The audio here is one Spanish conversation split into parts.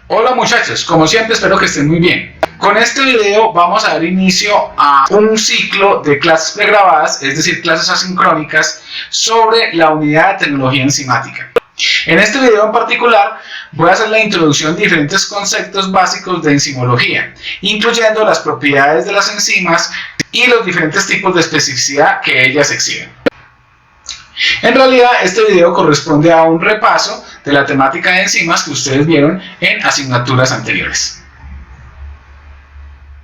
Hola muchachos, como siempre espero que estén muy bien. Con este video vamos a dar inicio a un ciclo de clases pregrabadas, es decir, clases asincrónicas, sobre la unidad de tecnología enzimática. En este video en particular voy a hacer la introducción de diferentes conceptos básicos de enzimología, incluyendo las propiedades de las enzimas y los diferentes tipos de especificidad que ellas exhiben. En realidad, este video corresponde a un repaso de la temática de enzimas que ustedes vieron en asignaturas anteriores.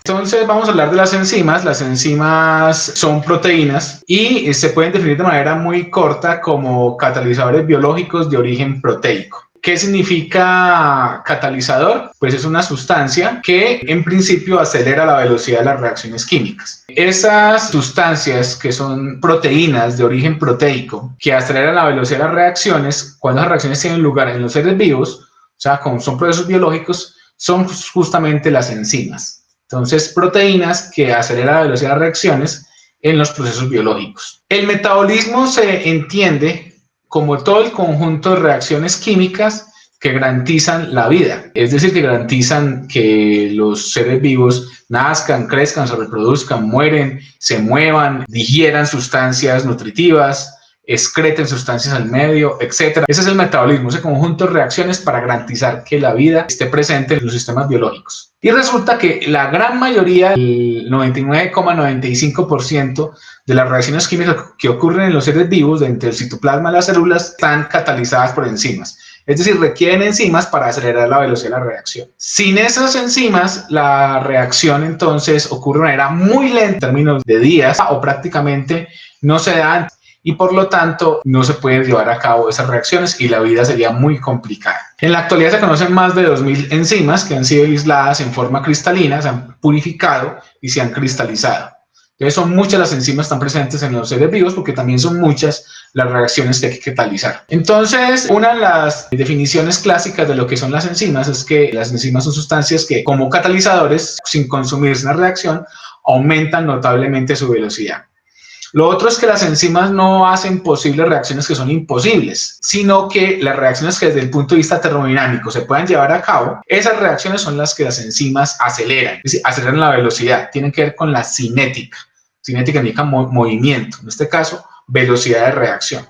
Entonces vamos a hablar de las enzimas. Las enzimas son proteínas y se pueden definir de manera muy corta como catalizadores biológicos de origen proteico. ¿Qué significa catalizador? Pues es una sustancia que en principio acelera la velocidad de las reacciones químicas. Esas sustancias que son proteínas de origen proteico que aceleran la velocidad de las reacciones, cuando las reacciones tienen lugar en los seres vivos, o sea, como son procesos biológicos, son justamente las enzimas. Entonces, proteínas que aceleran la velocidad de las reacciones en los procesos biológicos. El metabolismo se entiende como todo el conjunto de reacciones químicas que garantizan la vida, es decir, que garantizan que los seres vivos nazcan, crezcan, se reproduzcan, mueren, se muevan, digieran sustancias nutritivas, excreten sustancias al medio, etc. Ese es el metabolismo, ese conjunto de reacciones para garantizar que la vida esté presente en los sistemas biológicos. Y resulta que la gran mayoría, el 99,95% de las reacciones químicas que ocurren en los seres vivos, entre el citoplasma y las células, están catalizadas por enzimas. Es decir, requieren enzimas para acelerar la velocidad de la reacción. Sin esas enzimas, la reacción entonces ocurre de manera muy lenta, en términos de días, o prácticamente no se da, y por lo tanto no se pueden llevar a cabo esas reacciones y la vida sería muy complicada. En la actualidad se conocen más de 2000 enzimas que han sido aisladas en forma cristalina, se han purificado y se han cristalizado. Entonces son muchas las enzimas que están presentes en los seres vivos porque también son muchas las reacciones que hay que catalizar. Entonces, una de las definiciones clásicas de lo que son las enzimas es que las enzimas son sustancias que, como catalizadores, sin consumirse una reacción, aumentan notablemente su velocidad. Lo otro es que las enzimas no hacen posibles reacciones que son imposibles, sino que las reacciones que desde el punto de vista termodinámico se puedan llevar a cabo, esas reacciones son las que las enzimas aceleran, es decir, aceleran la velocidad, tienen que ver con la cinética. Cinética indica movimiento, en este caso, velocidad de reacción.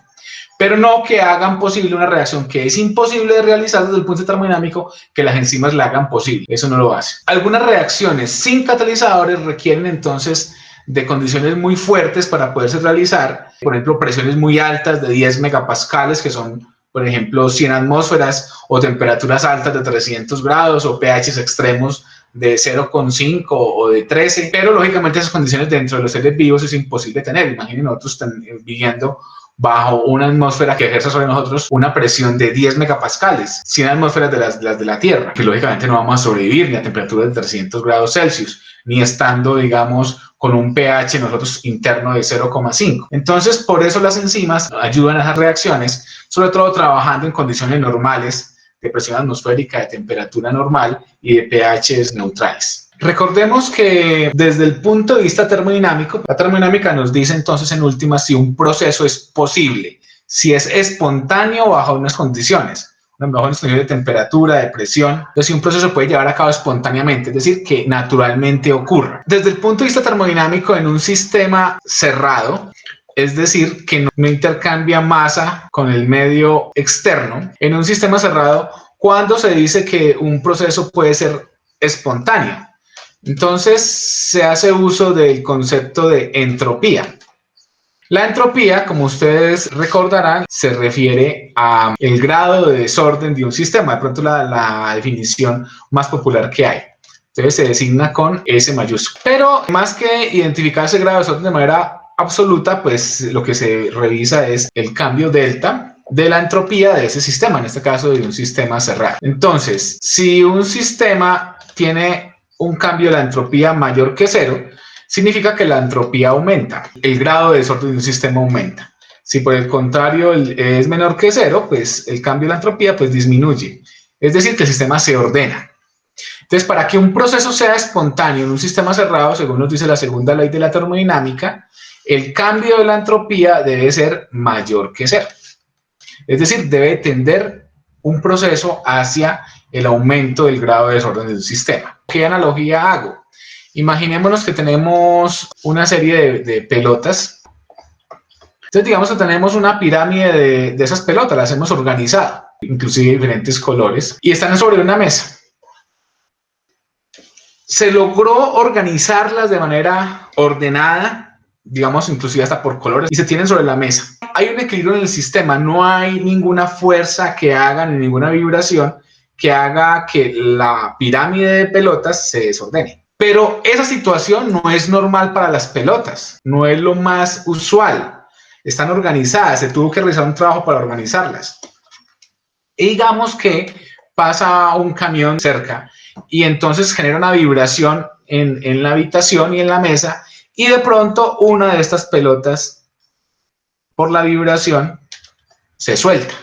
Pero no que hagan posible una reacción que es imposible de realizar desde el punto termodinámico, que las enzimas la hagan posible. Eso no lo hace. Algunas reacciones sin catalizadores requieren entonces de condiciones muy fuertes para poderse realizar, por ejemplo, presiones muy altas de 10 megapascales, que son, por ejemplo, 100 atmósferas, o temperaturas altas de 300 grados, o pHs extremos de 0,5 o de 13, pero lógicamente esas condiciones dentro de los seres vivos es imposible tener. Imaginen nosotros viviendo bajo una atmósfera que ejerce sobre nosotros una presión de 10 megapascales, 100 atmósferas de las de la Tierra, que lógicamente no vamos a sobrevivir ni a temperaturas de 300 grados Celsius, ni estando, digamos, con un pH nosotros interno de 0,5. Entonces, por eso las enzimas ayudan a esas reacciones, sobre todo trabajando en condiciones normales de presión atmosférica, de temperatura normal y de pHs neutrales. Recordemos que desde el punto de vista termodinámico, la termodinámica nos dice entonces en última si un proceso es posible, si es espontáneo bajo unas condiciones, bajo unas condiciones de temperatura, de presión, entonces si un proceso puede llevar a cabo espontáneamente, es decir, que naturalmente ocurra. Desde el punto de vista termodinámico, en un sistema cerrado, es decir, que no intercambia masa con el medio externo, en un sistema cerrado, cuando se dice que un proceso puede ser espontáneo, entonces se hace uso del concepto de entropía. La entropía, como ustedes recordarán, se refiere a el grado de desorden de un sistema, de pronto la definición más popular que hay. Entonces se designa con S mayúscula. Pero más que identificar ese grado de desorden de manera absoluta, pues lo que se revisa es el cambio delta de la entropía de ese sistema, en este caso de un sistema cerrado. Entonces, si un sistema tiene un cambio de la entropía mayor que 0, significa que la entropía aumenta, el grado de desorden de un sistema aumenta. Si por el contrario es menor que 0, pues el cambio de la entropía pues disminuye. Es decir, que el sistema se ordena. Entonces, para que un proceso sea espontáneo en un sistema cerrado, según nos dice la segunda ley de la termodinámica, el cambio de la entropía debe ser mayor que 0. Es decir, debe tender un proceso hacia el aumento del grado de desorden del sistema. ¿Qué analogía hago? Imaginémonos que tenemos una serie de pelotas. Entonces digamos que tenemos una pirámide de esas pelotas, las hemos organizado, inclusive de diferentes colores, y están sobre una mesa. Se logró organizarlas de manera ordenada, digamos inclusive hasta por colores, y se tienen sobre la mesa. Hay un equilibrio en el sistema, no hay ninguna fuerza que haga, ni ninguna vibración que haga que la pirámide de pelotas se desordene. Pero esa situación no es normal para las pelotas, no es lo más usual. Están organizadas, se tuvo que realizar un trabajo para organizarlas. Y digamos que pasa un camión cerca y entonces genera una vibración en la habitación y en la mesa, y de pronto una de estas pelotas, por la vibración, se suelta.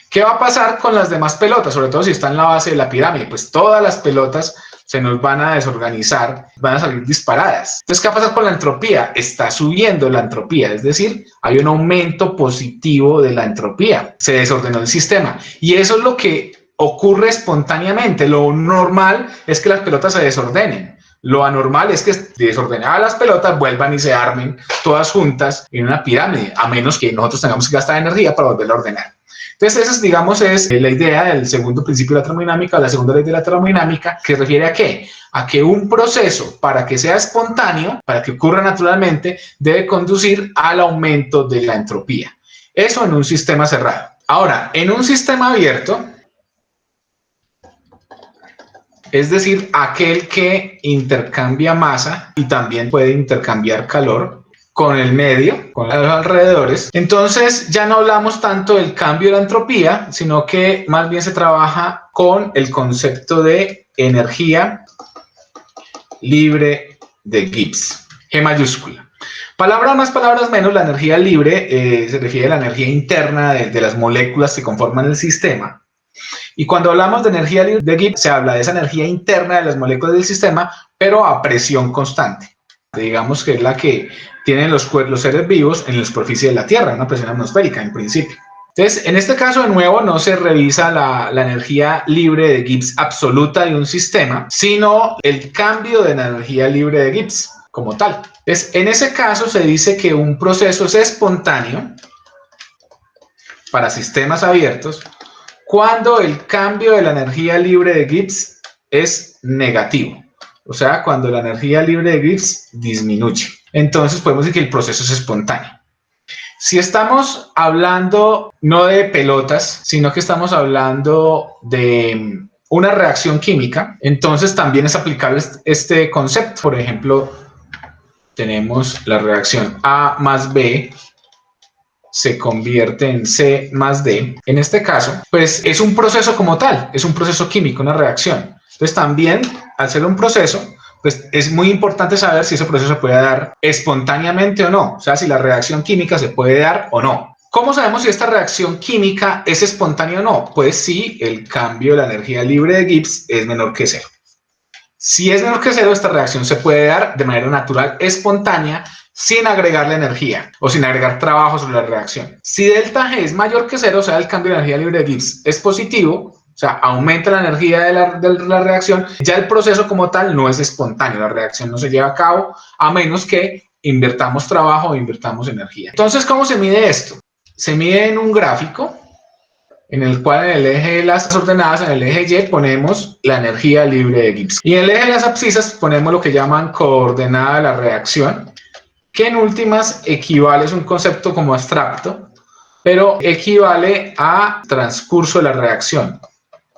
¿Qué va a pasar con las demás pelotas? Sobre todo si está en la base de la pirámide, pues todas las pelotas se nos van a desorganizar, van a salir disparadas. Entonces, ¿qué va a pasar con la entropía? Está subiendo la entropía, es decir, hay un aumento positivo de la entropía. Se desordenó el sistema. Y eso es lo que ocurre espontáneamente. Lo normal es que las pelotas se desordenen. Lo anormal es que desordenadas las pelotas vuelvan y se armen todas juntas en una pirámide, a menos que nosotros tengamos que gastar energía para volverla a ordenar. Entonces, esa, digamos, es la idea del segundo principio de la termodinámica, la segunda ley de la termodinámica, que refiere a ¿qué? A que un proceso, para que sea espontáneo, para que ocurra naturalmente, debe conducir al aumento de la entropía. Eso en un sistema cerrado. Ahora, en un sistema abierto, es decir, aquel que intercambia masa y también puede intercambiar calor con el medio, con los alrededores. Entonces ya no hablamos tanto del cambio de la entropía, sino que más bien se trabaja con el concepto de energía libre de Gibbs, G mayúscula. Palabras más, palabras menos, la energía libre se refiere a la energía interna de las moléculas que conforman el sistema. Y cuando hablamos de energía libre de Gibbs, se habla de esa energía interna de las moléculas del sistema, pero a presión constante. Digamos que es la que tienen los seres vivos en la superficie de la Tierra, una presión atmosférica en principio. Entonces, en este caso, de nuevo, no se revisa la energía libre de Gibbs absoluta de un sistema, sino el cambio de la energía libre de Gibbs como tal. Entonces, en ese caso se dice que un proceso es espontáneo para sistemas abiertos cuando el cambio de la energía libre de Gibbs es negativo. O sea, cuando la energía libre de Gibbs disminuye. Entonces podemos decir que el proceso es espontáneo. Si estamos hablando no de pelotas, sino que estamos hablando de una reacción química, entonces también es aplicable este concepto. Por ejemplo, tenemos la reacción A más B se convierte en C más D. En este caso, pues es un proceso como tal, es un proceso químico, una reacción. Entonces también, al ser un proceso, pues es muy importante saber si ese proceso se puede dar espontáneamente o no, o sea, si la reacción química se puede dar o no. ¿Cómo sabemos si esta reacción química es espontánea o no? Pues si el cambio de la energía libre de Gibbs es menor que cero. Si es menor que cero, esta reacción se puede dar de manera natural, espontánea, sin agregarle energía o sin agregar trabajo sobre la reacción. Si delta G es mayor que cero, o sea, el cambio de energía libre de Gibbs es positivo, o sea, aumenta la energía de la reacción, ya el proceso como tal no es espontáneo, la reacción no se lleva a cabo a menos que invirtamos trabajo o invirtamos energía. Entonces, ¿cómo se mide esto? Se mide en un gráfico en el cual en el eje de las ordenadas, en el eje Y, ponemos la energía libre de Gibbs. Y en el eje de las abscisas ponemos lo que llaman coordenada de la reacción, que en últimas equivale, es un concepto como abstracto, pero equivale a transcurso de la reacción.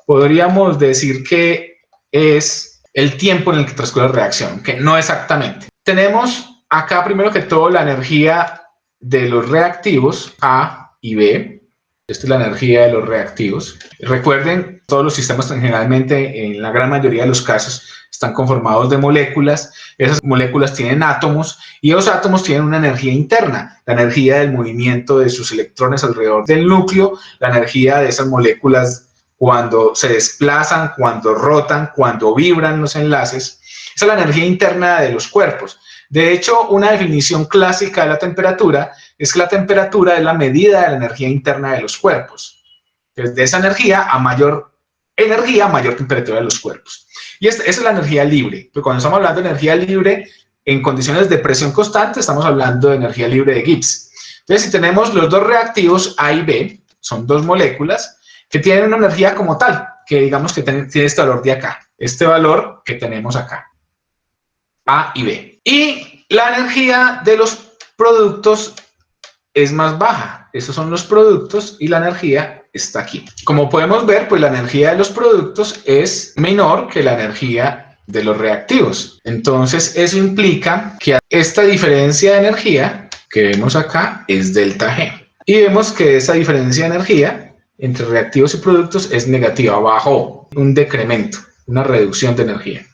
Podríamos decir que es el tiempo en el que transcurre la reacción, que no exactamente. Tenemos acá primero que todo la energía de los reactivos A y B. Esta es la energía de los reactivos. Recuerden, todos los sistemas generalmente, en la gran mayoría de los casos, están conformados de moléculas. Esas moléculas tienen átomos y los átomos tienen una energía interna, la energía del movimiento de sus electrones alrededor del núcleo, la energía de esas moléculas cuando se desplazan, cuando rotan, cuando vibran los enlaces. Esa es la energía interna de los cuerpos. De hecho, una definición clásica de la temperatura es que la temperatura es la medida de la energía interna de los cuerpos. Entonces, de esa energía, a mayor energía a mayor temperatura de los cuerpos. Y esa es la energía libre. Pero cuando estamos hablando de energía libre en condiciones de presión constante, estamos hablando de energía libre de Gibbs. Entonces, si tenemos los dos reactivos A y B, son dos moléculas que tienen una energía como tal, que digamos que tiene este valor de acá, este valor que tenemos acá, A y B. Y la energía de los productos es más baja. Estos son los productos y la energía está aquí. Como podemos ver, pues la energía de los productos es menor que la energía de los reactivos. Entonces, eso implica que esta diferencia de energía que vemos acá es delta G. Y vemos que esa diferencia de energía entre reactivos y productos es negativa, bajo un decremento, una reducción de energía.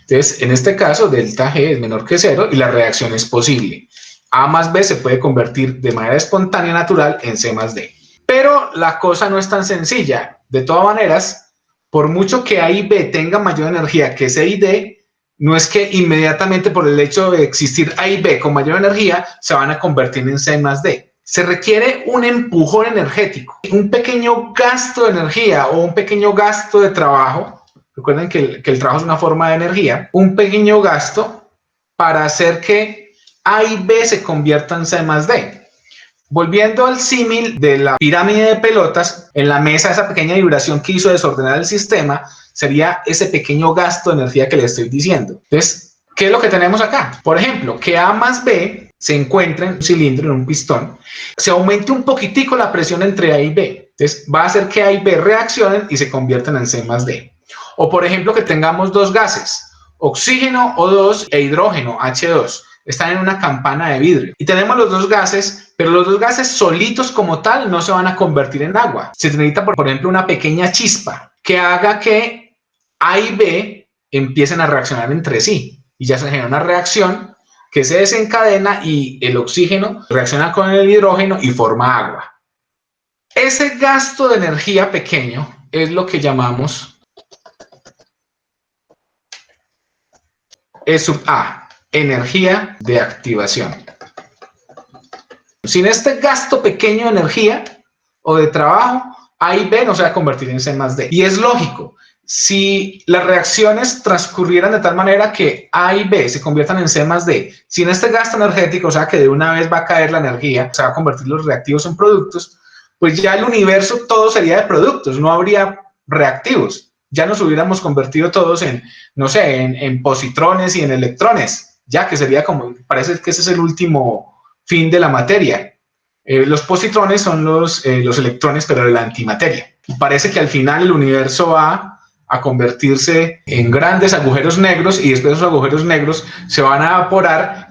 Entonces, en este caso, delta G es menor que 0 y la reacción es posible. A más B se puede convertir de manera espontánea natural en C más D. Pero la cosa no es tan sencilla. De todas maneras, por mucho que A y B tengan mayor energía que C y D, no es que inmediatamente por el hecho de existir A y B con mayor energía se van a convertir en C más D. Se requiere un empujón energético, un pequeño gasto de energía o un pequeño gasto de trabajo. Recuerden que el trabajo es una forma de energía. Un pequeño gasto para hacer que A y B se conviertan en C más D. Volviendo al símil de la pirámide de pelotas, en la mesa esa pequeña vibración que hizo desordenar el sistema sería ese pequeño gasto de energía que le estoy diciendo. Entonces, ¿qué es lo que tenemos acá? Por ejemplo, que A más B se encuentra en un cilindro, en un pistón, se aumente un poquitico la presión entre A y B. Entonces, va a hacer que A y B reaccionen y se conviertan en C más D. O, por ejemplo, que tengamos dos gases, oxígeno O2 e hidrógeno H2. Están en una campana de vidrio. Y tenemos los dos gases, pero los dos gases solitos como tal no se van a convertir en agua. Se necesita, por ejemplo, una pequeña chispa que haga que A y B empiecen a reaccionar entre sí. Y ya se genera una reacción que se desencadena y el oxígeno reacciona con el hidrógeno y forma agua. Ese gasto de energía pequeño es lo que llamamos E sub A, energía de activación. Sin este gasto pequeño de energía o de trabajo, A y B no se va a convertir en C más D. Y es lógico. Si las reacciones transcurrieran de tal manera que A y B se conviertan en C más D, sin este gasto energético, o sea que de una vez va a caer la energía, se va a convertir los reactivos en productos, pues ya el universo todo sería de productos, no habría reactivos. Ya nos hubiéramos convertido todos en, no sé, en positrones y en electrones, ya que sería como, parece que ese es el último fin de la materia. Los positrones son los electrones, pero de la antimateria. Y parece que al final el universo va a convertirse en grandes agujeros negros y después esos agujeros negros se van a evaporar,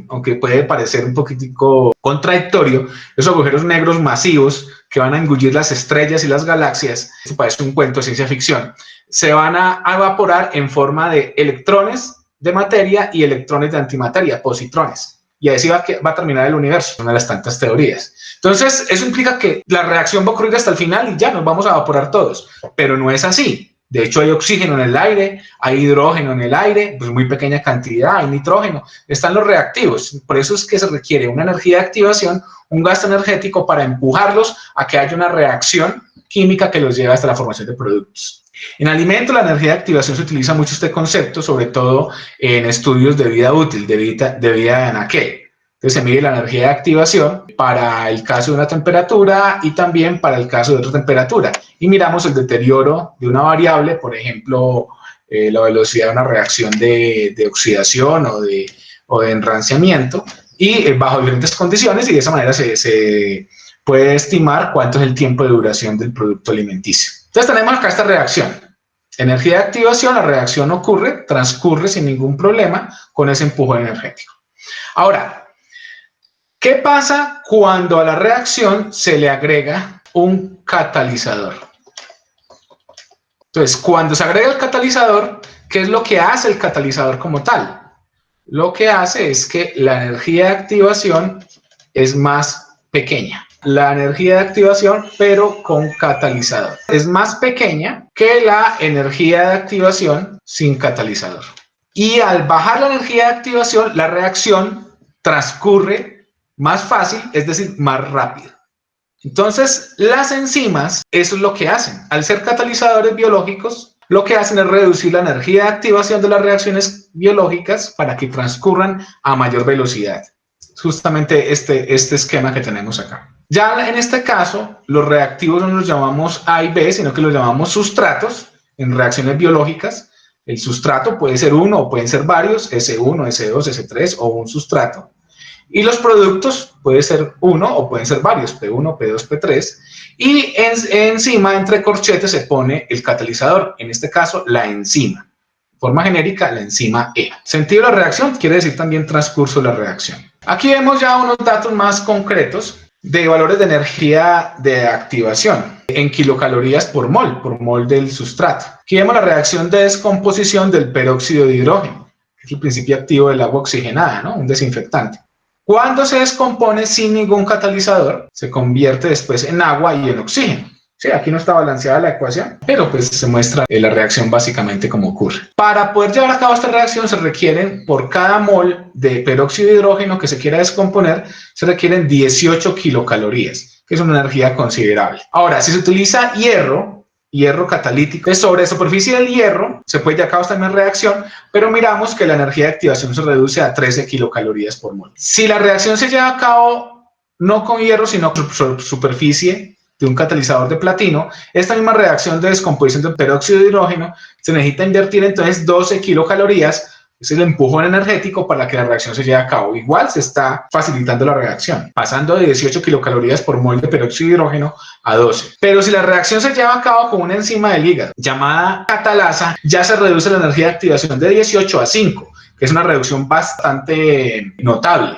aunque puede parecer un poquitico contradictorio, esos agujeros negros masivos que van a engullir las estrellas y las galaxias, esto parece un cuento de ciencia ficción, se van a evaporar en forma de electrones de materia y electrones de antimateria, positrones. Y así va a terminar el universo, una de las tantas teorías. Entonces, eso implica que la reacción va a ocurrir hasta el final y ya nos vamos a evaporar todos, pero no es así. De hecho, hay oxígeno en el aire, hay hidrógeno en el aire, pues muy pequeña cantidad, hay nitrógeno, están los reactivos. Por eso es que se requiere una energía de activación, un gasto energético para empujarlos a que haya una reacción química que los lleve hasta la formación de productos. En alimentos, la energía de activación se utiliza mucho este concepto, sobre todo en estudios de vida útil, de vida de anaquel. Entonces se mide la energía de activación para el caso de una temperatura y también para el caso de otra temperatura. Y miramos el deterioro de una variable, por ejemplo, la velocidad de una reacción de oxidación o de enranciamiento, y bajo diferentes condiciones, y de esa manera se puede estimar cuánto es el tiempo de duración del producto alimenticio. Entonces tenemos acá esta reacción. Energía de activación, la reacción ocurre, transcurre sin ningún problema con ese empujón energético. Ahora, ¿qué pasa cuando a la reacción se le agrega un catalizador? Entonces, cuando se agrega el catalizador, ¿qué es lo que hace el catalizador como tal? Lo que hace es que la energía de activación es más pequeña. La energía de activación, pero con catalizador, es más pequeña que la energía de activación sin catalizador. Y al bajar la energía de activación, la reacción transcurre más fácil, es decir, más rápido. Entonces, las enzimas, eso es lo que hacen. Al ser catalizadores biológicos, lo que hacen es reducir la energía de activación de las reacciones biológicas para que transcurran a mayor velocidad. Justamente este esquema que tenemos acá. Ya en este caso, los reactivos no los llamamos A y B, sino que los llamamos sustratos en reacciones biológicas. El sustrato puede ser uno o pueden ser varios, S1, S2, S3 o un sustrato. Y los productos puede ser uno o pueden ser varios, P1, P2, P3. Y encima, entre corchetes, se pone el catalizador, en este caso, la enzima. De forma genérica, la enzima E. Sentido de la reacción quiere decir también transcurso de la reacción. Aquí vemos ya unos datos más concretos de valores de energía de activación en kilocalorías por mol del sustrato. Aquí vemos la reacción de descomposición del peróxido de hidrógeno, que es el principio activo del agua oxigenada, ¿no? Un desinfectante. Cuando se descompone sin ningún catalizador, se convierte después en agua y en oxígeno. Sí, aquí no está balanceada la ecuación, pero pues se muestra la reacción básicamente como ocurre. Para poder llevar a cabo esta reacción se requieren, por cada mol de peróxido de hidrógeno que se quiera descomponer, se requieren 18 kilocalorías, que es una energía considerable. Ahora, si se utiliza hierro catalítico, es sobre la superficie del hierro, se puede llevar a cabo esta misma reacción, pero miramos que la energía de activación se reduce a 13 kilocalorías por mol. Si la reacción se lleva a cabo no con hierro, sino sobre superficie de un catalizador de platino, esta misma reacción de descomposición del peróxido de hidrógeno se necesita invertir entonces 12 kilocalorías, es el empujón energético para que la reacción se lleve a cabo. Igual se está facilitando la reacción, pasando de 18 kilocalorías por mol de peróxido de hidrógeno a 12. Pero si la reacción se lleva a cabo con una enzima del hígado llamada catalasa, ya se reduce la energía de activación de 18 a 5, que es una reducción bastante notable.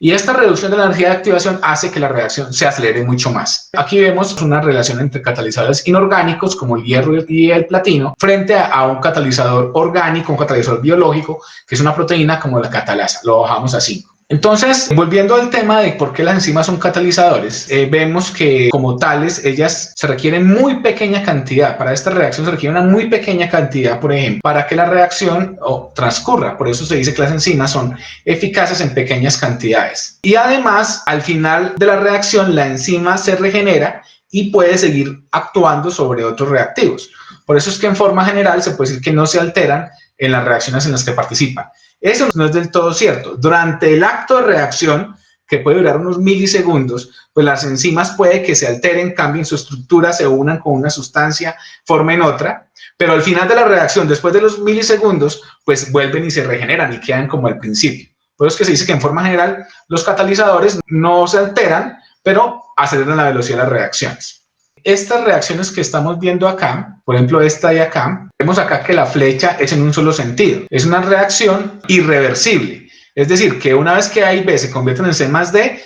Y esta reducción de la energía de activación hace que la reacción se acelere mucho más. Aquí vemos una relación entre catalizadores inorgánicos como el hierro y el platino frente a un catalizador orgánico, un catalizador biológico, que es una proteína como la catalasa. Lo bajamos a 5. Entonces, volviendo al tema de por qué las enzimas son catalizadores, vemos que como tales, ellas se requieren muy pequeña cantidad. Para esta reacción se requiere una muy pequeña cantidad, por ejemplo, para que la reacción transcurra. Por eso se dice que las enzimas son eficaces en pequeñas cantidades. Y además, al final de la reacción, la enzima se regenera y puede seguir actuando sobre otros reactivos. Por eso es que en forma general se puede decir que no se alteran en las reacciones en las que participan. Eso no es del todo cierto. Durante el acto de reacción, que puede durar unos milisegundos, pues las enzimas puede que se alteren, cambien su estructura, se unan con una sustancia, formen otra, pero al final de la reacción, después de los milisegundos, pues vuelven y se regeneran y quedan como al principio. Por eso es que se dice que en forma general los catalizadores no se alteran, pero aceleran la velocidad de las reacciones. Estas reacciones que estamos viendo acá, por ejemplo esta de acá, vemos acá que la flecha es en un solo sentido. Es una reacción irreversible. Es decir, que una vez que A y B se convierten en C más D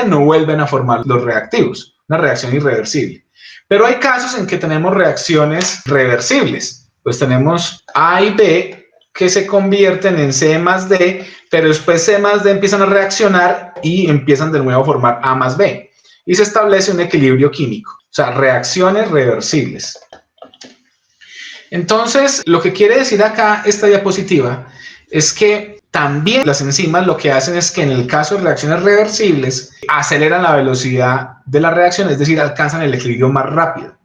no vuelven a formar los reactivos. Una reacción irreversible. Pero hay casos en que tenemos reacciones reversibles. Pues tenemos A y B que se convierten en C más D, pero después C más D empiezan a reaccionar y empiezan de nuevo a formar A más B. Y se establece un equilibrio químico. O sea, reacciones reversibles. Entonces, lo que quiere decir acá esta diapositiva es que también las enzimas lo que hacen es que en el caso de reacciones reversibles aceleran la velocidad de la reacción, es decir, alcanzan el equilibrio más rápido.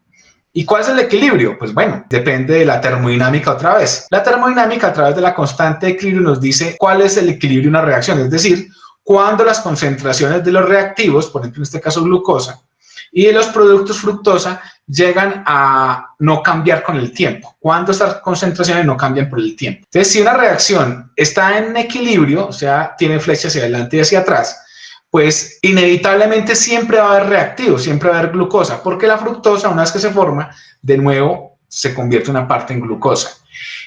¿Y cuál es el equilibrio? Pues bueno, depende de la termodinámica otra vez. La termodinámica a través de la constante de equilibrio nos dice cuál es el equilibrio de una reacción, es decir, cuando las concentraciones de los reactivos, por ejemplo en este caso glucosa, y de los productos fructosa llegan a no cambiar con el tiempo. Cuando estas concentraciones no cambian por el tiempo. Entonces, si una reacción está en equilibrio, o sea, tiene flecha hacia adelante y hacia atrás, pues inevitablemente siempre va a haber reactivos, siempre va a haber glucosa, porque la fructosa, una vez que se forma, de nuevo se convierte una parte en glucosa.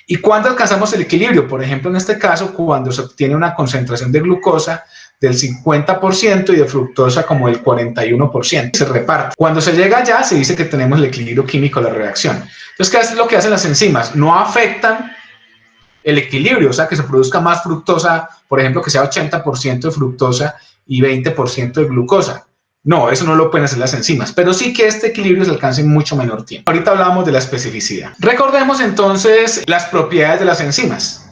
¿Y cuándo alcanzamos el equilibrio? Por ejemplo, en este caso, cuando se obtiene una concentración de glucosa del 50% y de fructosa como del 41%. Se reparte. Cuando se llega allá, se dice que tenemos el equilibrio químico de la reacción. Entonces, ¿qué es lo que hacen las enzimas? No afectan el equilibrio, o sea, que se produzca más fructosa, por ejemplo, que sea 80% de fructosa y 20% de glucosa. No, eso no lo pueden hacer las enzimas, pero sí que este equilibrio se alcance en mucho menor tiempo. Ahorita hablamos de la especificidad. Recordemos entonces las propiedades de las enzimas.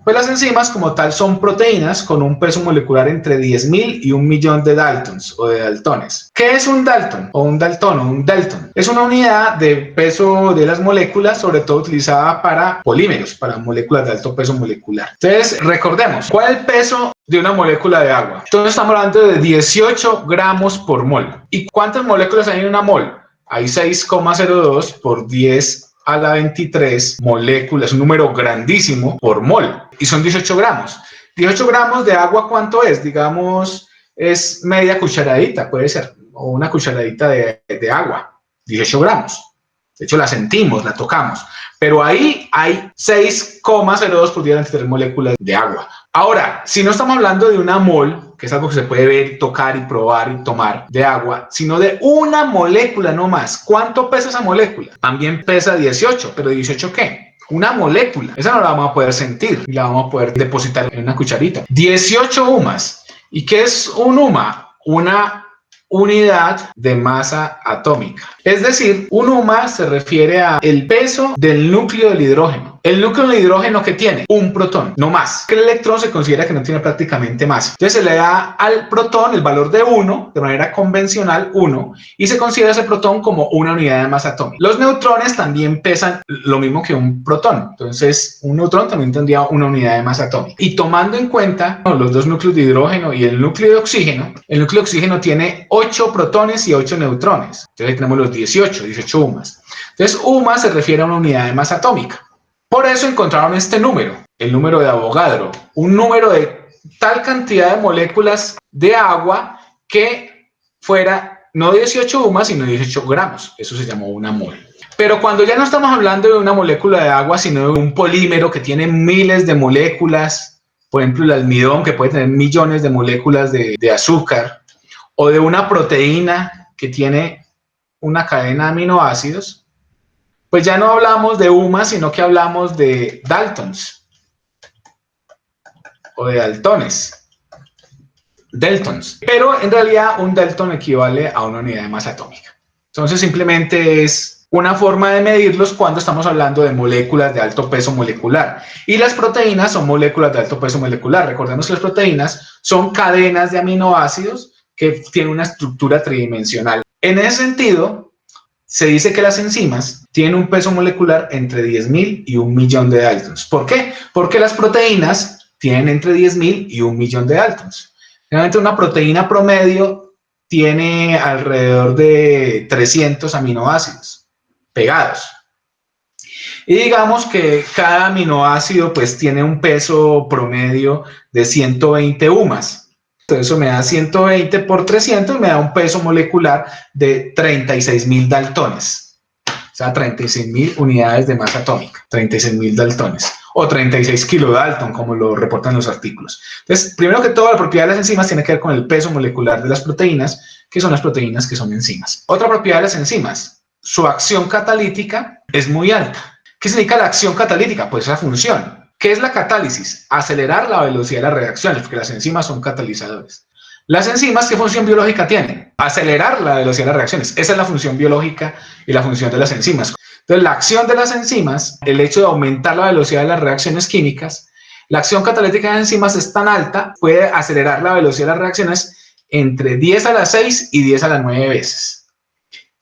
Pues las enzimas como tal son proteínas con un peso molecular entre 10.000 y 1.000.000 de daltons o de daltones. ¿Qué es un dalton o un daltón o un dalton? Es una unidad de peso de las moléculas, sobre todo utilizada para polímeros, para moléculas de alto peso molecular. Entonces, recordemos, ¿cuál es el peso de una molécula de agua? Entonces estamos hablando de 18 gramos por mol. ¿Y cuántas moléculas hay en una mol? Hay 6,02 por 10 a la 23 moléculas, un número grandísimo por mol, y son 18 gramos. 18 gramos de agua, ¿cuánto es? Digamos, es media cucharadita, puede ser, o una cucharadita de agua, 18 gramos. De hecho, la sentimos, la tocamos, pero ahí hay 6,02 por 10 a la 23 moléculas de agua. Ahora, si no estamos hablando de una mol, que es algo que se puede ver, tocar y probar y tomar de agua, sino de una molécula no más. ¿Cuánto pesa esa molécula? También pesa 18, pero ¿18 qué? Una molécula. Esa no la vamos a poder sentir y la vamos a poder depositar en una cucharita. 18 UMAs. ¿Y qué es un UMA? Una unidad de masa atómica. Es decir, un UMA se refiere al peso del núcleo del hidrógeno. El núcleo del hidrógeno que tiene un protón, no más. El electrón se considera que no tiene prácticamente masa. Entonces se le da al protón el valor de 1, de manera convencional 1, y se considera ese protón como una unidad de masa atómica. Los neutrones también pesan lo mismo que un protón. Entonces un neutrón también tendría una unidad de masa atómica. Y tomando en cuenta los dos núcleos de hidrógeno y el núcleo de oxígeno, el núcleo de oxígeno tiene 8 protones y 8 neutrones. Entonces ahí tenemos los 18 UMAs. Entonces UMA se refiere a una unidad de masa atómica. Por eso encontraron este número, el número de Avogadro, un número de tal cantidad de moléculas de agua que fuera no 18 UMAs, sino 18 gramos. Eso se llamó una mol. Pero cuando ya no estamos hablando de una molécula de agua, sino de un polímero que tiene miles de moléculas, por ejemplo el almidón, que puede tener millones de moléculas de azúcar, o de una proteína que tiene una cadena de aminoácidos, pues ya no hablamos de UMA, sino que hablamos de daltons o de daltones. Daltons. Pero en realidad un dalton equivale a una unidad de masa atómica. Entonces simplemente es una forma de medirlos cuando estamos hablando de moléculas de alto peso molecular. Y las proteínas son moléculas de alto peso molecular. Recordemos que las proteínas son cadenas de aminoácidos que tienen una estructura tridimensional. En ese sentido, se dice que las enzimas tienen un peso molecular entre 10.000 y 1.000.000 de daltons. ¿Por qué? Porque las proteínas tienen entre 10.000 y 1.000.000 de daltons. Realmente una proteína promedio tiene alrededor de 300 aminoácidos pegados. Y digamos que cada aminoácido pues tiene un peso promedio de 120 UMAs. Entonces eso me da 120 por 300 y me da un peso molecular de 36.000 daltones. O sea, 36.000 unidades de masa atómica, 36.000 daltones. O 36 kilodalton, como lo reportan los artículos. Entonces, primero que todo, la propiedad de las enzimas tiene que ver con el peso molecular de las proteínas, que son las proteínas que son enzimas. Otra propiedad de las enzimas, su acción catalítica es muy alta. ¿Qué significa la acción catalítica? Pues esa función. ¿Qué es la catálisis? Acelerar la velocidad de las reacciones, porque las enzimas son catalizadores. Las enzimas, ¿qué función biológica tienen? Acelerar la velocidad de las reacciones. Esa es la función biológica y la función de las enzimas. Entonces, la acción de las enzimas, el hecho de aumentar la velocidad de las reacciones químicas, la acción catalítica de las enzimas es tan alta, puede acelerar la velocidad de las reacciones entre 10 a la 6 y 10 a la 9 veces.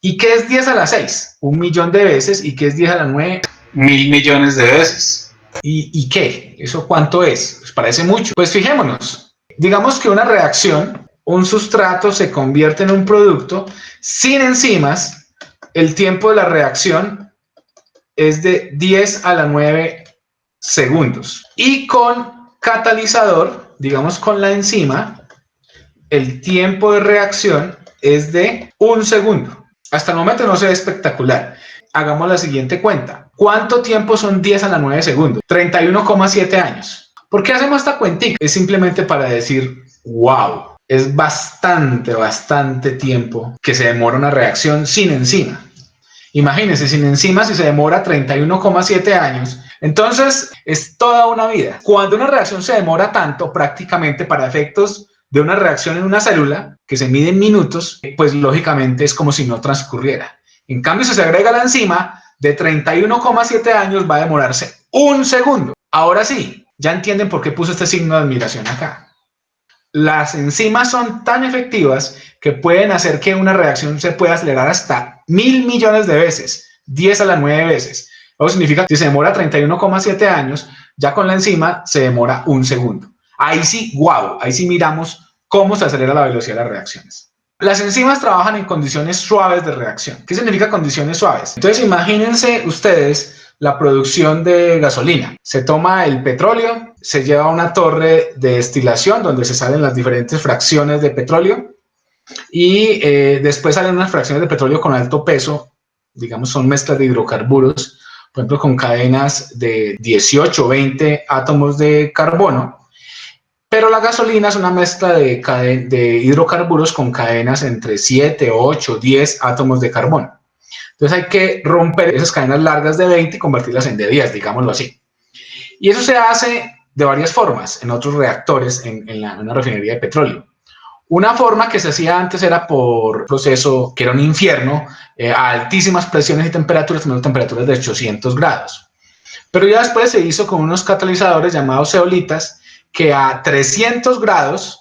¿Y qué es 10 a la 6? 1.000.000 de veces. ¿Y qué es 10 a la 9? 1.000.000.000 de veces. ¿Y qué? ¿Eso cuánto es? ¿Les parece mucho? Pues fijémonos. Digamos que una reacción, un sustrato se convierte en un producto sin enzimas. El tiempo de la reacción es de 10 a la 9 segundos. Y con catalizador, digamos con la enzima, el tiempo de reacción es de 1 segundo. Hasta el momento no se ve espectacular. Hagamos la siguiente cuenta. ¿Cuánto tiempo son 10 a la 9 segundos? 31,7 años. ¿Por qué hacemos esta cuentica? Es simplemente para decir, wow, es bastante tiempo que se demora una reacción sin enzima. Imagínense, sin enzimas, si se demora 31,7 años, entonces es toda una vida. Cuando una reacción se demora tanto, prácticamente para efectos de una reacción en una célula, que se mide en minutos, pues lógicamente es como si no transcurriera. En cambio, si se agrega la enzima, de 31,7 años va a demorarse 1 segundo. Ahora sí, Ya entienden por qué puso este signo de admiración acá. Las enzimas son tan efectivas que pueden hacer que una reacción se pueda acelerar hasta 1000 millones de veces, 10 a la 9 veces. Eso significa que si se demora 31,7 años, ya con la enzima se demora 1 segundo. Ahí sí, wow, ahí sí miramos cómo se acelera la velocidad de las reacciones. Las enzimas trabajan en condiciones suaves de reacción. ¿Qué significa condiciones suaves? Entonces imagínense ustedes la producción de gasolina. Se toma el petróleo, se lleva a una torre de destilación donde se salen las diferentes fracciones de petróleo y después salen unas fracciones de petróleo con alto peso, digamos son mezclas de hidrocarburos, por ejemplo con cadenas de 18 o 20 átomos de carbono, pero la gasolina es una mezcla de hidrocarburos con cadenas entre 7, 8, 10 átomos de carbono. Entonces hay que romper esas cadenas largas de 20 y convertirlas en de 10, digámoslo así. Y eso se hace de varias formas en otros reactores en una refinería de petróleo. Una forma que se hacía antes era por proceso que era un infierno, a altísimas presiones y temperaturas, temperaturas de 800 grados. Pero ya después se hizo con unos catalizadores llamados zeolitas que a 300 grados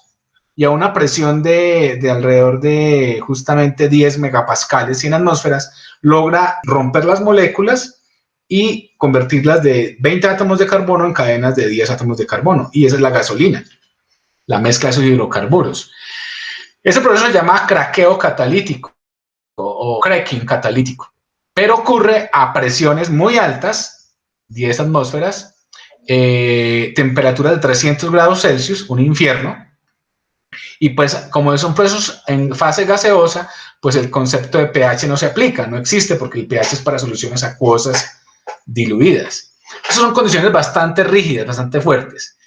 y a una presión de alrededor de justamente 10 megapascales, 100 atmósferas, logra romper las moléculas y convertirlas de 20 átomos de carbono en cadenas de 10 átomos de carbono. Y esa es la gasolina, la mezcla de esos hidrocarburos. Ese proceso se llama craqueo catalítico o cracking catalítico, pero ocurre a presiones muy altas, 10 atmósferas, temperaturas de 300 grados Celsius, un infierno. Y pues como son procesos en fase gaseosa, pues el concepto de pH no se aplica, no existe porque el pH es para soluciones acuosas diluidas. Esas son condiciones bastante rígidas, bastante fuertes.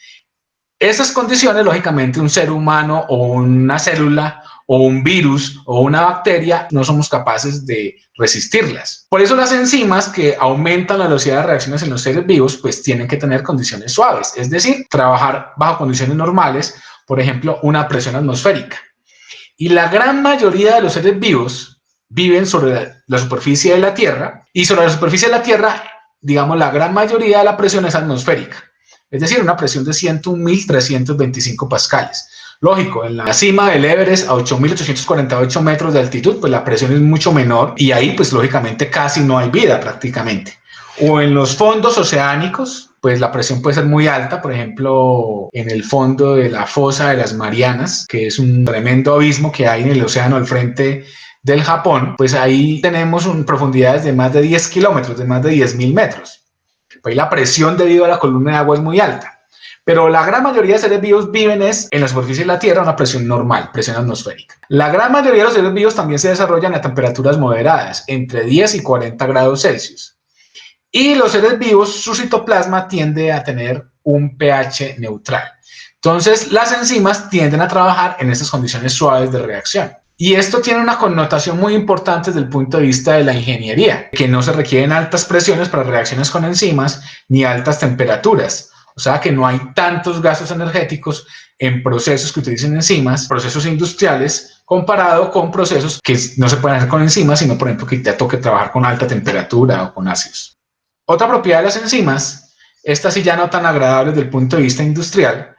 Esas condiciones, lógicamente, un ser humano o una célula o un virus o una bacteria no somos capaces de resistirlas. Por eso las enzimas que aumentan la velocidad de reacciones en los seres vivos, pues tienen que tener condiciones suaves, es decir, trabajar bajo condiciones normales, por ejemplo, una presión atmosférica. Y la gran mayoría de los seres vivos viven sobre la superficie de la Tierra y sobre la superficie de la Tierra, digamos, la gran mayoría de la presión es atmosférica. Es decir, una presión de 101.325 pascales. Lógico, en la cima del Everest a 8.848 metros de altitud, pues la presión es mucho menor y ahí pues lógicamente casi no hay vida prácticamente. O en los fondos oceánicos, pues la presión puede ser muy alta, por ejemplo, en el fondo de la fosa de las Marianas, que es un tremendo abismo que hay en el océano al frente del Japón, pues ahí tenemos profundidades de más de 10 kilómetros, de más de 10.000 metros. Ahí la presión debido a la columna de agua es muy alta. Pero la gran mayoría de seres vivos viven en la superficie de la Tierra a una presión normal, presión atmosférica. La gran mayoría de los seres vivos también se desarrollan a temperaturas moderadas, entre 10 y 40 grados Celsius. Y los seres vivos, su citoplasma tiende a tener un pH neutral. Entonces, las enzimas tienden a trabajar en estas condiciones suaves de reacción. Y esto tiene una connotación muy importante desde el punto de vista de la ingeniería, que no se requieren altas presiones para reacciones con enzimas ni altas temperaturas. O sea que no hay tantos gastos energéticos en procesos que utilicen enzimas, procesos industriales, comparado con procesos que no se pueden hacer con enzimas, sino por ejemplo que te toque trabajar con alta temperatura o con ácidos. Otra propiedad de las enzimas, esta sí ya no tan agradable desde el punto de vista industrial,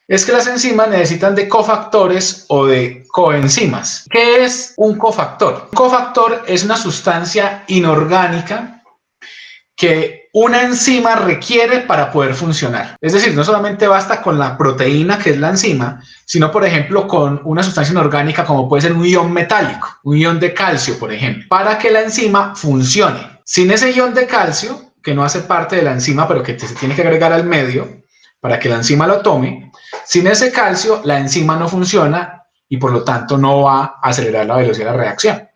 es que las enzimas necesitan de cofactores o de coenzimas. ¿Qué es un cofactor? Un cofactor es una sustancia inorgánica que una enzima requiere para poder funcionar. Es decir, no solamente basta con la proteína que es la enzima, sino por ejemplo con una sustancia inorgánica como puede ser un ion metálico, un ion de calcio, por ejemplo, para que la enzima funcione. Sin ese ion de calcio, que no hace parte de la enzima, pero que se tiene que agregar al medio para que la enzima lo tome, sin ese calcio la enzima no funciona y por lo tanto no va a acelerar la velocidad de la reacción.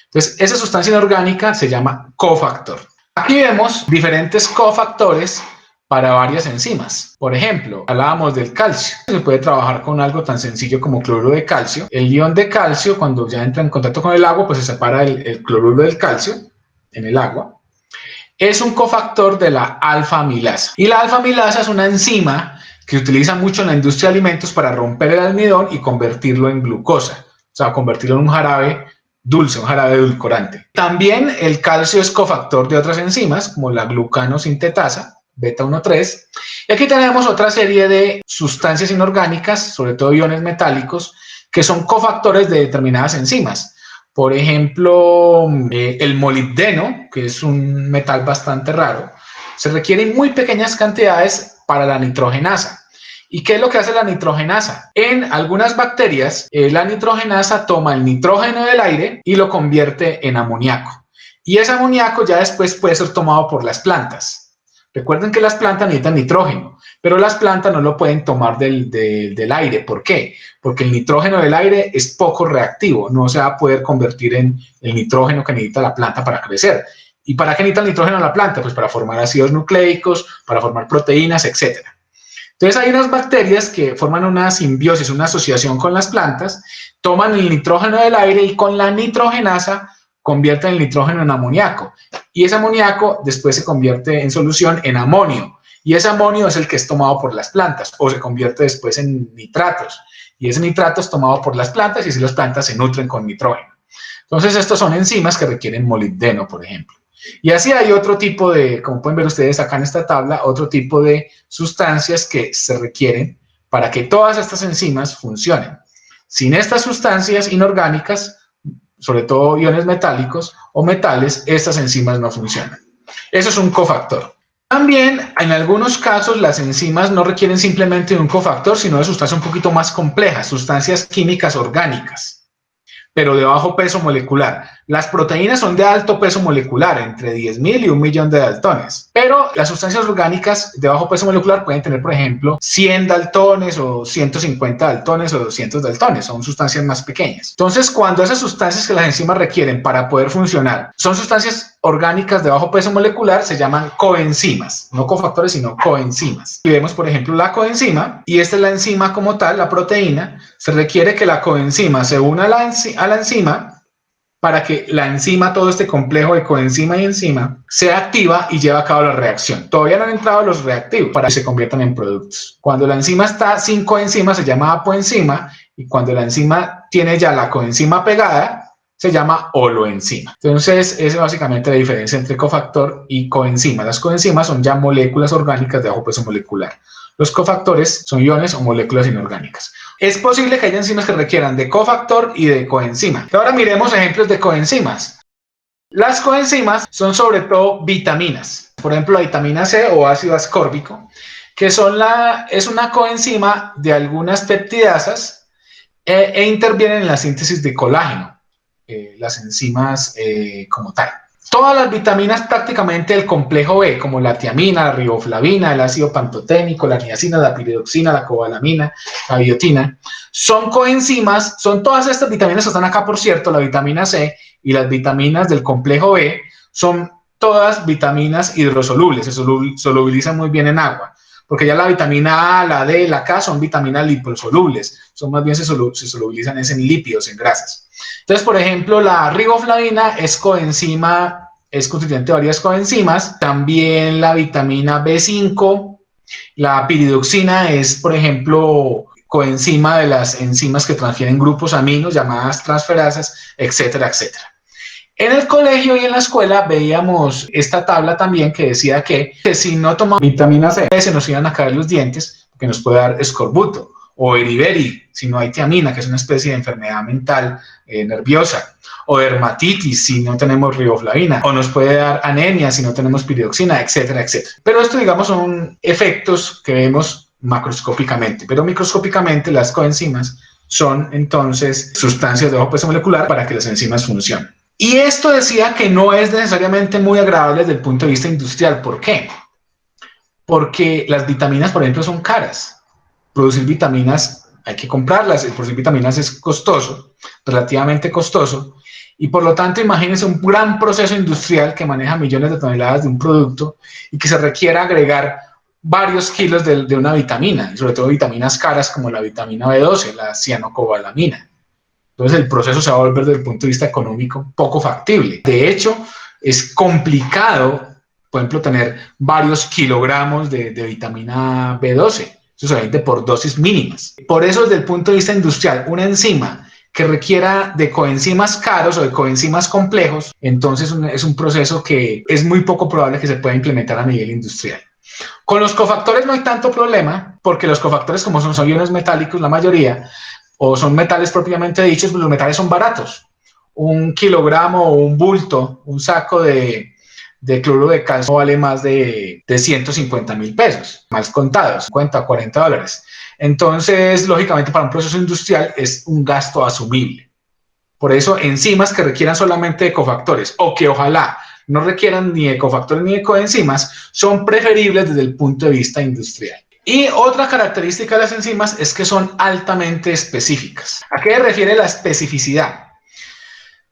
Entonces, esa sustancia inorgánica se llama cofactor. Aquí vemos diferentes cofactores para varias enzimas. Por ejemplo, hablábamos del calcio. Se puede trabajar con algo tan sencillo como cloruro de calcio. El ion de calcio, cuando ya entra en contacto con el agua, pues se separa el cloruro del calcio en el agua. Es un cofactor de la alfa-amilasa. Y la alfa-amilasa es una enzima que se utiliza mucho en la industria de alimentos para romper el almidón y convertirlo en glucosa. O sea, convertirlo en un jarabe dulce, un jarabe edulcorante. También el calcio es cofactor de otras enzimas, como la glucanosintetasa, beta 1,3. Y aquí tenemos otra serie de sustancias inorgánicas, sobre todo iones metálicos, que son cofactores de determinadas enzimas. Por ejemplo, el molibdeno, que es un metal bastante raro, se requiere en muy pequeñas cantidades para la nitrogenasa. ¿Y qué es lo que hace la nitrogenasa? En algunas bacterias, la nitrogenasa toma el nitrógeno del aire y lo convierte en amoníaco. Y ese amoníaco ya después puede ser tomado por las plantas. Recuerden que las plantas necesitan nitrógeno, pero las plantas no lo pueden tomar del aire. ¿Por qué? Porque el nitrógeno del aire es poco reactivo, no se va a poder convertir en el nitrógeno que necesita la planta para crecer. ¿Y para qué necesita el nitrógeno la planta? Pues para formar ácidos nucleicos, para formar proteínas, etc. Entonces hay unas bacterias que forman una simbiosis, una asociación con las plantas, toman el nitrógeno del aire y con la nitrogenasa convierten el nitrógeno en amoníaco. Y ese amoníaco después se convierte en solución en amonio. Y ese amonio es el que es tomado por las plantas o se convierte después en nitratos. Y ese nitrato es tomado por las plantas y así las plantas se nutren con nitrógeno. Entonces estos son enzimas que requieren molibdeno, por ejemplo. Y así hay otro tipo de, como pueden ver ustedes acá en esta tabla, otro tipo de sustancias que se requieren para que todas estas enzimas funcionen. Sin estas sustancias inorgánicas, sobre todo iones metálicos o metales, estas enzimas no funcionan. Eso es un cofactor. También, en algunos casos, las enzimas no requieren simplemente de un cofactor, sino de sustancias un poquito más complejas, sustancias químicas orgánicas, pero de bajo peso molecular. Las proteínas son de alto peso molecular, entre 10.000 y 1.000.000 de daltones, pero las sustancias orgánicas de bajo peso molecular pueden tener, por ejemplo, 100 daltones o 150 daltones o 200 daltones, son sustancias más pequeñas. Entonces, cuando esas sustancias que las enzimas requieren para poder funcionar son sustancias orgánicas de bajo peso molecular, se llaman coenzimas, no cofactores, sino coenzimas. Y vemos, por ejemplo, la coenzima, y esta es la enzima como tal, la proteína. Se requiere que la coenzima se una a la enzima para que la enzima, todo este complejo de coenzima y enzima, sea activa y lleve a cabo la reacción. Todavía no han entrado los reactivos para que se conviertan en productos. Cuando la enzima está sin coenzima, se llama apoenzima, y cuando la enzima tiene ya la coenzima pegada, se llama holoenzima. Entonces, esa es básicamente la diferencia entre cofactor y coenzima. Las coenzimas son ya moléculas orgánicas de bajo peso molecular. Los cofactores son iones o moléculas inorgánicas. Es posible que haya enzimas que requieran de cofactor y de coenzima. Ahora miremos ejemplos de coenzimas. Las coenzimas son sobre todo vitaminas. Por ejemplo, la vitamina C o ácido ascórbico, que es una coenzima de algunas peptidasas e intervienen en la síntesis de colágeno. Las enzimas como tal. Todas las vitaminas prácticamente del complejo B, como la tiamina, la riboflavina, el ácido pantoténico, la niacina, la piridoxina, la cobalamina, la biotina, son coenzimas, son todas estas vitaminas que están acá, por cierto, la vitamina C y las vitaminas del complejo B, son todas vitaminas hidrosolubles, se solubilizan muy bien en agua, porque ya la vitamina A, la D, la K son vitaminas liposolubles, son más bien se solubilizan en lípidos, en grasas. Entonces, por ejemplo, la riboflavina es coenzima, es constituyente de varias coenzimas. También la vitamina B5, la piridoxina es, por ejemplo, coenzima de las enzimas que transfieren grupos aminos llamadas transferasas, etcétera, etcétera. En el colegio y en la escuela veíamos esta tabla también que decía que si no tomamos vitamina C, se nos iban a caer los dientes, que nos puede dar escorbuto. O beriberi, si no hay tiamina, que es una especie de enfermedad mental nerviosa, o dermatitis, si no tenemos riboflavina, o nos puede dar anemia si no tenemos piridoxina, etcétera, etcétera. Pero esto, digamos, son efectos que vemos macroscópicamente, pero microscópicamente las coenzimas son entonces sustancias de bajo peso molecular para que las enzimas funcionen. Y esto decía que no es necesariamente muy agradable desde el punto de vista industrial. ¿Por qué? Porque las vitaminas, por ejemplo, son caras. Producir vitaminas, hay que comprarlas, producir vitaminas es costoso, relativamente costoso, y por lo tanto imagínense un gran proceso industrial que maneja millones de toneladas de un producto y que se requiera agregar varios kilos de una vitamina, sobre todo vitaminas caras como la vitamina B12, la cianocobalamina. Entonces el proceso se va a volver desde el punto de vista económico poco factible. De hecho, es complicado, por ejemplo, tener varios kilogramos de vitamina B12. Eso se vende por dosis mínimas. Por eso, desde el punto de vista industrial, una enzima que requiera de coenzimas caros o de coenzimas complejos, entonces es un proceso que es muy poco probable que se pueda implementar a nivel industrial. Con los cofactores no hay tanto problema, porque los cofactores, como son iones metálicos, la mayoría, o son metales propiamente dichos, pues los metales son baratos. Un kilogramo o un bulto, un saco de cloruro de calcio vale más de 150.000 pesos, más contados, 50 a 40 dólares. Entonces, lógicamente, para un proceso industrial es un gasto asumible. Por eso, enzimas que requieran solamente de cofactores o que ojalá no requieran ni de cofactores ni de coenzimas son preferibles desde el punto de vista industrial. Y otra característica de las enzimas es que son altamente específicas. ¿A qué se refiere la especificidad?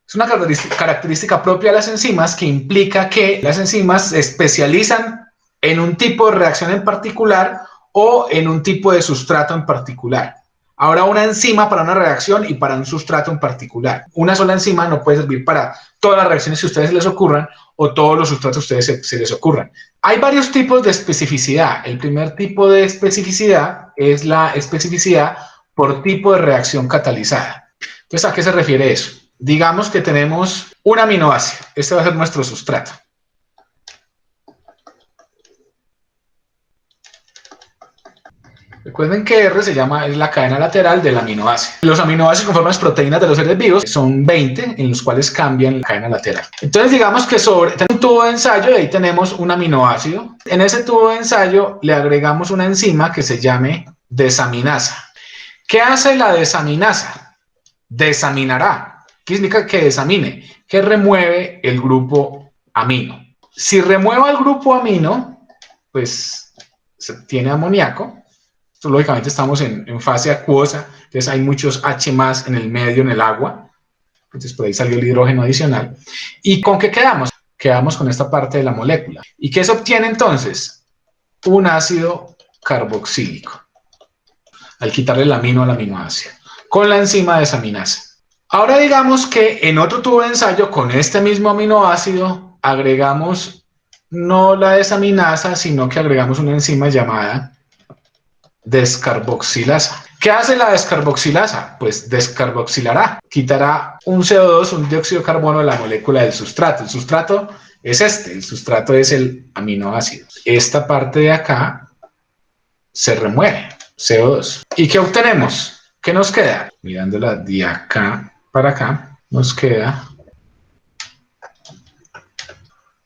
Es una característica propia de las enzimas que implica que las enzimas se especializan en un tipo de reacción en particular o en un tipo de sustrato en particular. Ahora, una enzima para una reacción y para un sustrato en particular. Una sola enzima no puede servir para todas las reacciones que a ustedes les ocurran o todos los sustratos que a ustedes se les ocurran. Hay varios tipos de especificidad. El primer tipo de especificidad es la especificidad por tipo de reacción catalizada. Entonces, ¿a qué se refiere eso? Digamos que tenemos un aminoácido. Este va a ser nuestro sustrato. Recuerden que R es la cadena lateral del aminoácido. Los aminoácidos conforman las proteínas de los seres vivos. Son 20 en los cuales cambian la cadena lateral. Entonces digamos que tenemos un tubo de ensayo y ahí tenemos un aminoácido. En ese tubo de ensayo le agregamos una enzima que se llame desaminasa. ¿Qué hace la desaminasa? Desaminará. ¿Qué significa que desamine? Que remueve el grupo amino. Si remueva el grupo amino, pues se obtiene amoníaco. Esto, lógicamente estamos en fase acuosa, entonces hay muchos H+ en el medio, en el agua. Entonces por ahí salió el hidrógeno adicional. ¿Y con qué quedamos? Quedamos con esta parte de la molécula. ¿Y qué se obtiene entonces? Un ácido carboxílico. Al quitarle el amino al aminoácido, con la enzima desaminasa. Ahora digamos que en otro tubo de ensayo, con este mismo aminoácido, agregamos no la desaminasa, sino que agregamos una enzima llamada descarboxilasa. ¿Qué hace la descarboxilasa? Pues descarboxilará, quitará un CO2, un dióxido de carbono de la molécula del sustrato. El sustrato es el sustrato es el aminoácido. Esta parte de acá se remueve, CO2. ¿Y qué obtenemos? ¿Qué nos queda? Mirándola de acá para acá, nos queda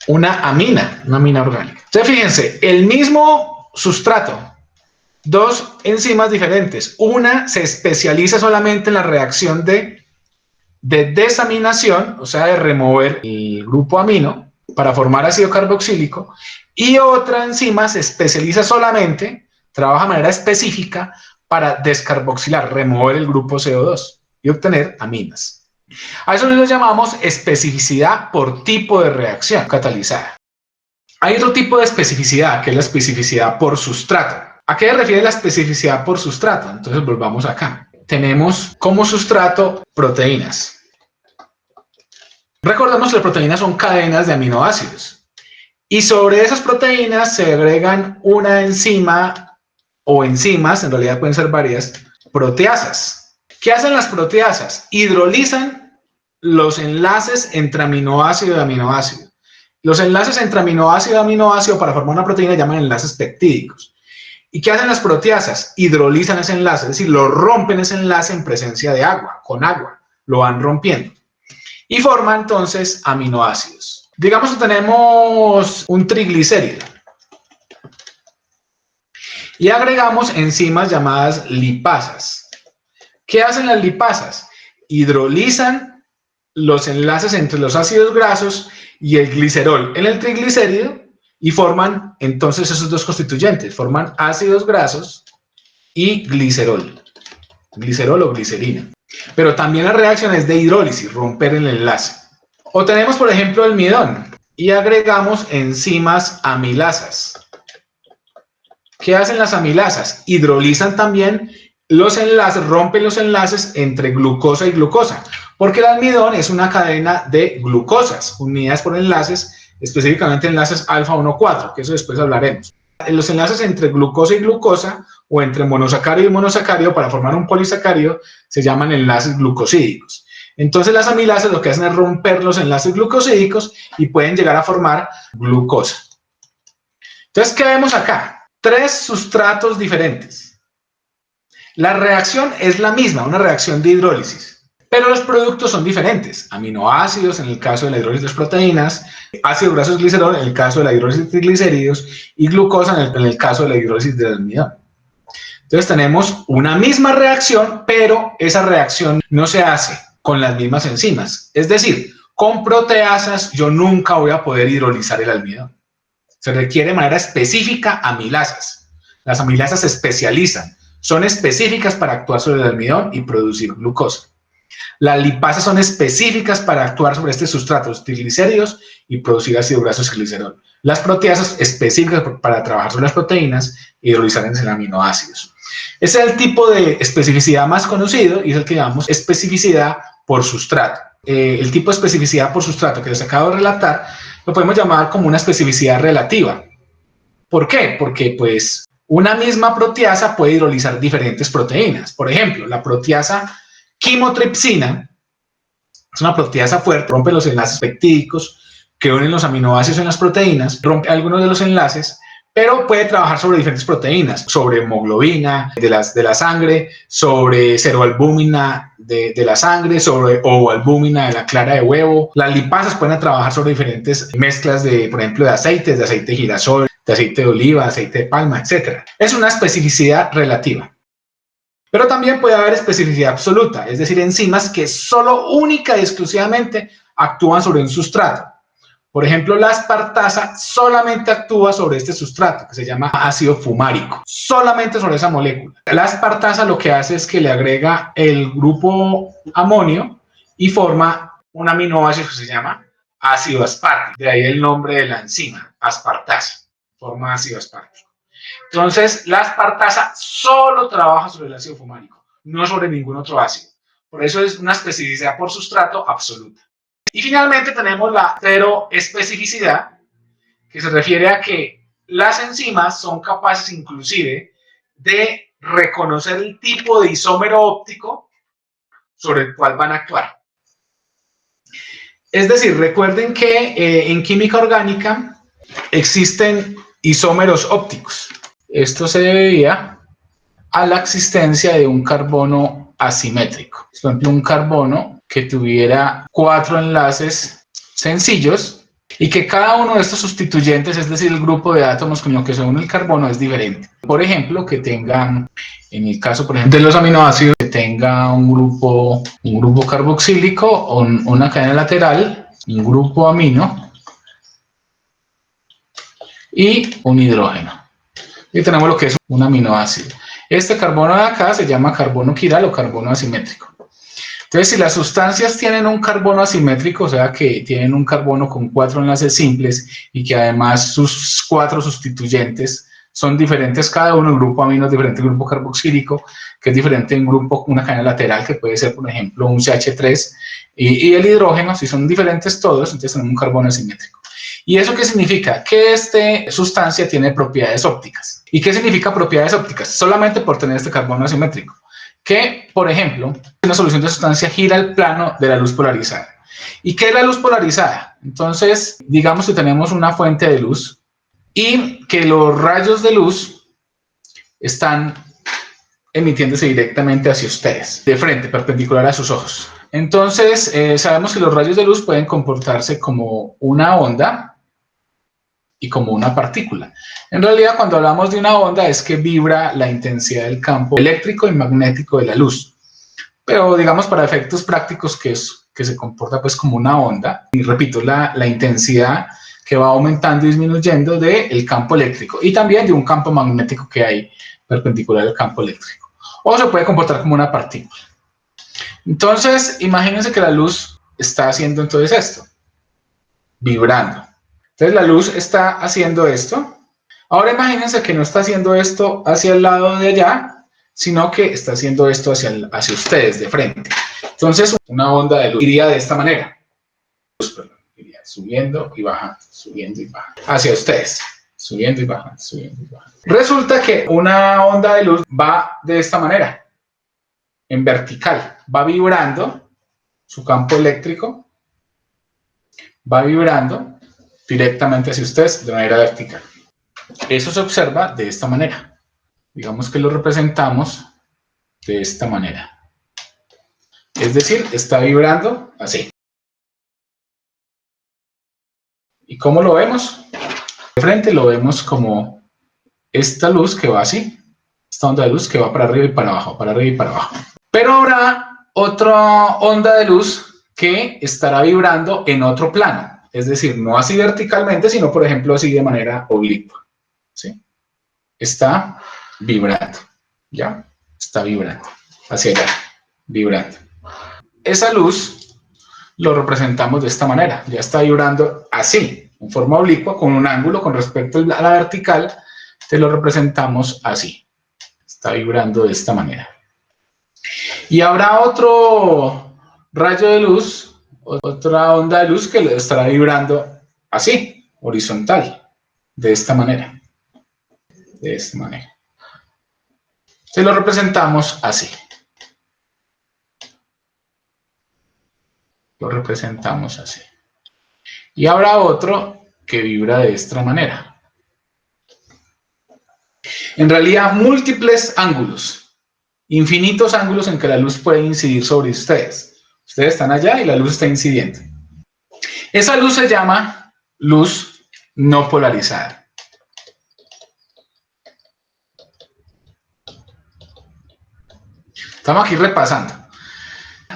una amina orgánica. Entonces, fíjense, el mismo sustrato, dos enzimas diferentes. Una se especializa solamente en la reacción de desaminación, o sea, de remover el grupo amino para formar ácido carboxílico, y otra enzima se especializa solamente, trabaja de manera específica para descarboxilar, remover el grupo CO2 y obtener aminas. A eso lo llamamos especificidad por tipo de reacción catalizada. Hay otro tipo de especificidad, que es la especificidad por sustrato. ¿A qué se refiere la especificidad por sustrato? Entonces volvamos acá. Tenemos como sustrato proteínas. Recordemos que las proteínas son cadenas de aminoácidos. Y sobre esas proteínas se agregan una enzima o enzimas, en realidad pueden ser varias, proteasas. ¿Qué hacen las proteasas? Hidrolizan los enlaces entre aminoácido y aminoácido. Los enlaces entre aminoácido y aminoácido para formar una proteína llaman enlaces peptídicos. ¿Y qué hacen las proteasas? Hidrolizan ese enlace, es decir, lo rompen ese enlace en presencia de agua, con agua, lo van rompiendo. Y forman entonces aminoácidos. Digamos que tenemos un triglicérido. Y agregamos enzimas llamadas lipasas. ¿Qué hacen las lipasas? Hidrolizan los enlaces entre los ácidos grasos y el glicerol en el triglicérido y forman entonces esos dos constituyentes, forman ácidos grasos y glicerol o glicerina. Pero también la reacción es de hidrólisis, romper el enlace. O tenemos, por ejemplo, almidón y agregamos enzimas amilasas. ¿Qué hacen las amilasas? Hidrolizan también los enlaces, rompen los enlaces entre glucosa y glucosa, porque el almidón es una cadena de glucosas unidas por enlaces, específicamente enlaces alfa 1,4, que eso después hablaremos. Los enlaces entre glucosa y glucosa o entre monosacárido y monosacárido para formar un polisacárido se llaman enlaces glucosídicos. Entonces las amilasas lo que hacen es romper los enlaces glucosídicos y pueden llegar a formar glucosa. Entonces, ¿qué vemos acá? 3 sustratos diferentes. La reacción es la misma, una reacción de hidrólisis, pero los productos son diferentes. Aminoácidos en el caso de la hidrólisis de las proteínas, ácidos grasos glicerol en el caso de la hidrólisis de triglicéridos y glucosa en el caso de la hidrólisis del almidón. Entonces tenemos una misma reacción, pero esa reacción no se hace con las mismas enzimas. Es decir, con proteasas yo nunca voy a poder hidrolizar el almidón. Se requiere de manera específica amilasas. Las amilasas se especializan, son específicas para actuar sobre el almidón y producir glucosa. Las lipasas son específicas para actuar sobre este sustrato, los triglicéridos, y producir ácido graso glicerol. Las proteasas específicas para trabajar sobre las proteínas y hidrolizar en aminoácidos. Ese es el tipo de especificidad más conocido y es el que llamamos especificidad por sustrato. El tipo de especificidad por sustrato que les acabo de relatar lo podemos llamar como una especificidad relativa. ¿Por qué? Porque pues una misma proteasa puede hidrolizar diferentes proteínas. Por ejemplo, la proteasa quimotripsina es una proteasa fuerte, rompe los enlaces peptídicos que unen los aminoácidos en las proteínas, rompe algunos de los enlaces, pero puede trabajar sobre diferentes proteínas, sobre hemoglobina de la sangre, sobre ceroalbúmina de la sangre, sobre ovoalbúmina de la clara de huevo. Las lipasas pueden trabajar sobre diferentes mezclas de, por ejemplo, de aceites, de aceite de girasol, de aceite de oliva, aceite de palma, etc. Es una especificidad relativa. Pero también puede haber especificidad absoluta, es decir, enzimas que solo única y exclusivamente actúan sobre un sustrato. Por ejemplo, la aspartasa solamente actúa sobre este sustrato, que se llama ácido fumárico, solamente sobre esa molécula. La aspartasa lo que hace es que le agrega el grupo amonio y forma un aminoácido que se llama ácido aspartico. De ahí el nombre de la enzima, aspartasa, forma ácido aspartico. Entonces, la aspartasa solo trabaja sobre el ácido fumárico, no sobre ningún otro ácido. Por eso es una especificidad por sustrato absoluta. Y finalmente tenemos la heteroespecificidad, que se refiere a que las enzimas son capaces inclusive de reconocer el tipo de isómero óptico sobre el cual van a actuar. Es decir, recuerden que en química orgánica existen isómeros ópticos. Esto se debía a la existencia de un carbono asimétrico. Por ejemplo, un carbono que tuviera 4 enlaces sencillos y que cada uno de estos sustituyentes, es decir, el grupo de átomos con lo que se une el carbono, es diferente. Por ejemplo, que tengan, en el caso, por ejemplo, de los aminoácidos, que tenga un grupo carboxílico o una cadena lateral, un grupo amino y un hidrógeno. Y tenemos lo que es un aminoácido. Este carbono de acá se llama carbono quiral o carbono asimétrico. Entonces, si las sustancias tienen un carbono asimétrico, o sea, que tienen un carbono con 4 enlaces simples y que además sus 4 sustituyentes son diferentes cada uno, el grupo amino es diferente, el grupo carboxílico, que es diferente en grupo, una cadena lateral, que puede ser, por ejemplo, un CH3, y el hidrógeno, si son diferentes todos, entonces tenemos un carbono asimétrico. ¿Y eso qué significa? Que esta sustancia tiene propiedades ópticas. ¿Y qué significa propiedades ópticas? Solamente por tener este carbono asimétrico. Que, por ejemplo, una solución de sustancia gira el plano de la luz polarizada. ¿Y qué es la luz polarizada? Entonces, digamos que tenemos una fuente de luz y que los rayos de luz están emitiéndose directamente hacia ustedes, de frente, perpendicular a sus ojos. Entonces, sabemos que los rayos de luz pueden comportarse como una onda y como una partícula. En realidad, cuando hablamos de una onda es que vibra la intensidad del campo eléctrico y magnético de la luz. Pero digamos para efectos prácticos que se comporta pues como una onda. Y repito, la intensidad que va aumentando y disminuyendo del campo eléctrico y también de un campo magnético que hay perpendicular al campo eléctrico. O se puede comportar como una partícula. Entonces, imagínense que la luz está haciendo entonces esto, vibrando. Entonces la luz está haciendo esto. Ahora imagínense que no está haciendo esto hacia el lado de allá, sino que está haciendo esto hacia ustedes, de frente. Entonces una onda de luz iría de esta manera. Iría subiendo y bajando, subiendo y bajando. Hacia ustedes, subiendo y bajando, subiendo y bajando. Resulta que una onda de luz va de esta manera, en vertical. Va vibrando su campo eléctrico, va vibrando directamente hacia ustedes de manera vertical. Eso se observa de esta manera. Digamos que lo representamos de esta manera. Es decir, está vibrando así. ¿Y cómo lo vemos? De frente lo vemos como esta luz que va así. Esta onda de luz que va para arriba y para abajo, para arriba y para abajo. Pero habrá otra onda de luz que estará vibrando en otro plano. Es decir, no así verticalmente, sino por ejemplo así de manera oblicua. ¿Sí? Está vibrando. ¿Ya? Está vibrando. Hacia allá. Vibrando. Esa luz lo representamos de esta manera. Ya está vibrando así, en forma oblicua, con un ángulo con respecto a la vertical. Te lo representamos así. Está vibrando de esta manera. Y habrá otro rayo de luz, otra onda de luz que le estará vibrando así, horizontal, de esta manera. De esta manera. Se lo representamos así. Lo representamos así. Y habrá otro que vibra de esta manera. En realidad, múltiples ángulos, infinitos ángulos en que la luz puede incidir sobre ustedes. Ustedes están allá y la luz está incidiendo. Esa luz se llama luz no polarizada. Estamos aquí repasando.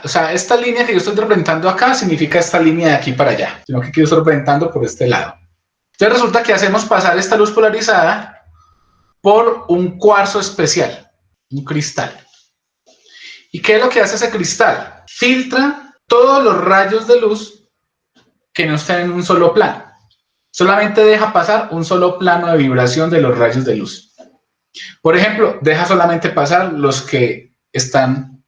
O sea, esta línea que yo estoy representando acá significa esta línea de aquí para allá, sino que yo estoy representando por este lado. Entonces resulta que hacemos pasar esta luz polarizada por un cuarzo especial, un cristal. ¿Y qué es lo que hace ese cristal? Filtra todos los rayos de luz que no están en un solo plano. Solamente deja pasar un solo plano de vibración de los rayos de luz. Por ejemplo, deja solamente pasar los que están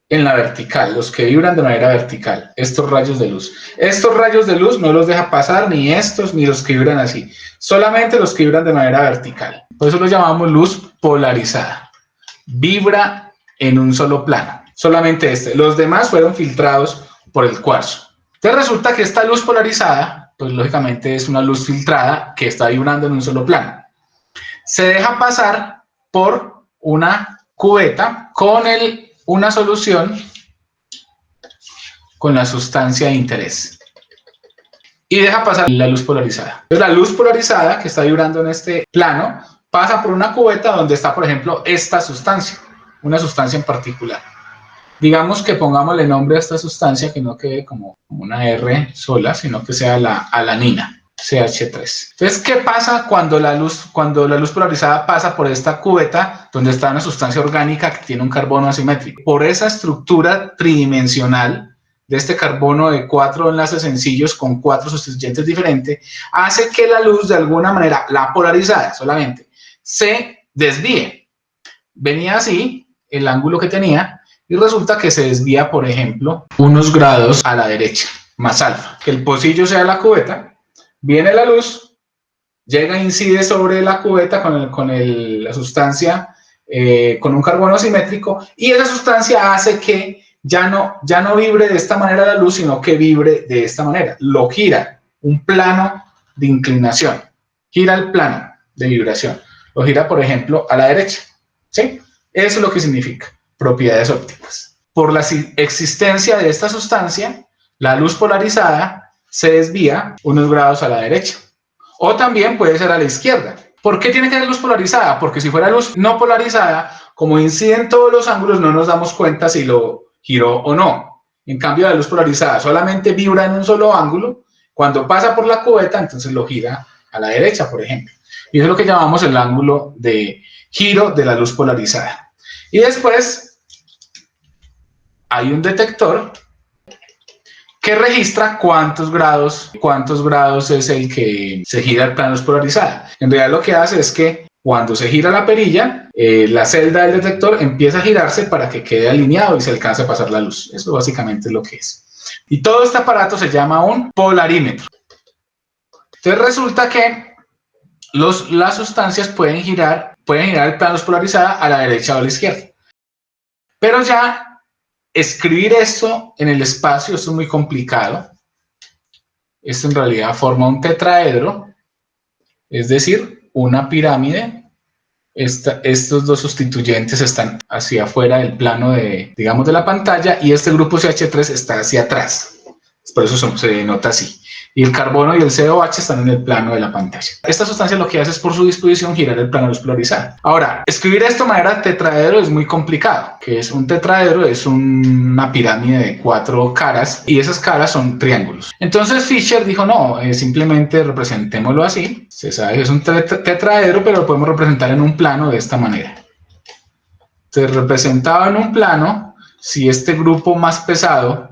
en la vertical, los que vibran de manera vertical, estos rayos de luz. Estos rayos de luz no los deja pasar ni estos ni los que vibran así, solamente los que vibran de manera vertical. Por eso lo llamamos luz polarizada. Vibra en un solo plano, solamente este. Los demás fueron filtrados por el cuarzo. Entonces resulta que esta luz polarizada, pues lógicamente es una luz filtrada que está vibrando en un solo plano. Se deja pasar por una cubeta con una solución con la sustancia de interés y deja pasar la luz polarizada. Entonces, la luz polarizada que está vibrando en este plano pasa por una cubeta donde está, por ejemplo, esta sustancia, una sustancia en particular. Digamos que pongámosle nombre a esta sustancia, que no quede como una R sola, sino que sea la alanina, CH3. Entonces, ¿qué pasa cuando la luz polarizada pasa por esta cubeta donde está una sustancia orgánica que tiene un carbono asimétrico? Por esa estructura tridimensional de este carbono de 4 enlaces sencillos con 4 sustituyentes diferentes, hace que la luz de alguna manera, la polarizada solamente, se desvíe. Venía así, el ángulo que tenía, y resulta que se desvía, por ejemplo, unos grados a la derecha, más alfa. Que el pocillo sea la cubeta. Viene la luz, llega, incide sobre la cubeta con la sustancia, con un carbono asimétrico, y esa sustancia hace que ya no vibre de esta manera la luz, sino que vibre de esta manera. Lo gira, un plano de inclinación. Gira el plano de vibración. Lo gira, por ejemplo, a la derecha. ¿Sí? Eso es lo que significa propiedades ópticas. Por la existencia de esta sustancia, la luz polarizada se desvía unos grados a la derecha. O también puede ser a la izquierda. ¿Por qué tiene que ser luz polarizada? Porque si fuera luz no polarizada, como inciden todos los ángulos, no nos damos cuenta si lo giró o no. En cambio, la luz polarizada solamente vibra en un solo ángulo. Cuando pasa por la cubeta, entonces lo gira a la derecha, por ejemplo. Y eso es lo que llamamos el ángulo de giro de la luz polarizada. Y después hay un detector que registra cuántos grados es el que se gira el plano luz polarizada. En realidad lo que hace es que cuando se gira la perilla, la celda del detector empieza a girarse para que quede alineado y se alcance a pasar la luz. Eso básicamente es lo que es. Y todo este aparato se llama un polarímetro. Entonces resulta que las sustancias pueden girar el plano luz polarizada a la derecha o a la izquierda. Pero ya escribir esto en el espacio, esto es muy complicado. Esto en realidad forma un tetraedro. es decir, una pirámide. Estos dos sustituyentes están hacia afuera del plano digamos, de la pantalla, y este grupo CH3 está hacia atrás. Por eso se denota así. Y el carbono y el COH están en el plano de la pantalla. Esta sustancia lo que hace es, por su disposición, girar el plano de luz polarizada. Ahora, escribir esto de manera tetraedro es muy complicado. ¿Qué es un tetraedro? Es una pirámide de 4 caras, y esas caras son triángulos. Entonces Fischer dijo, no, simplemente representémoslo así. Se sabe que es un tetraedro, pero lo podemos representar en un plano de esta manera. Entonces, representado en un plano, si este grupo más pesado,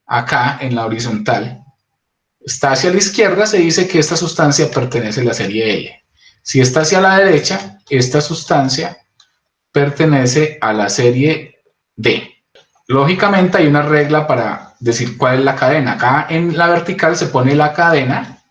acá en la horizontal, está hacia la izquierda, se dice que esta sustancia pertenece a la serie L. Si está hacia la derecha, esta sustancia pertenece a la serie D. Lógicamente hay una regla para decir cuál es la cadena. Acá en la vertical se pone la cadena,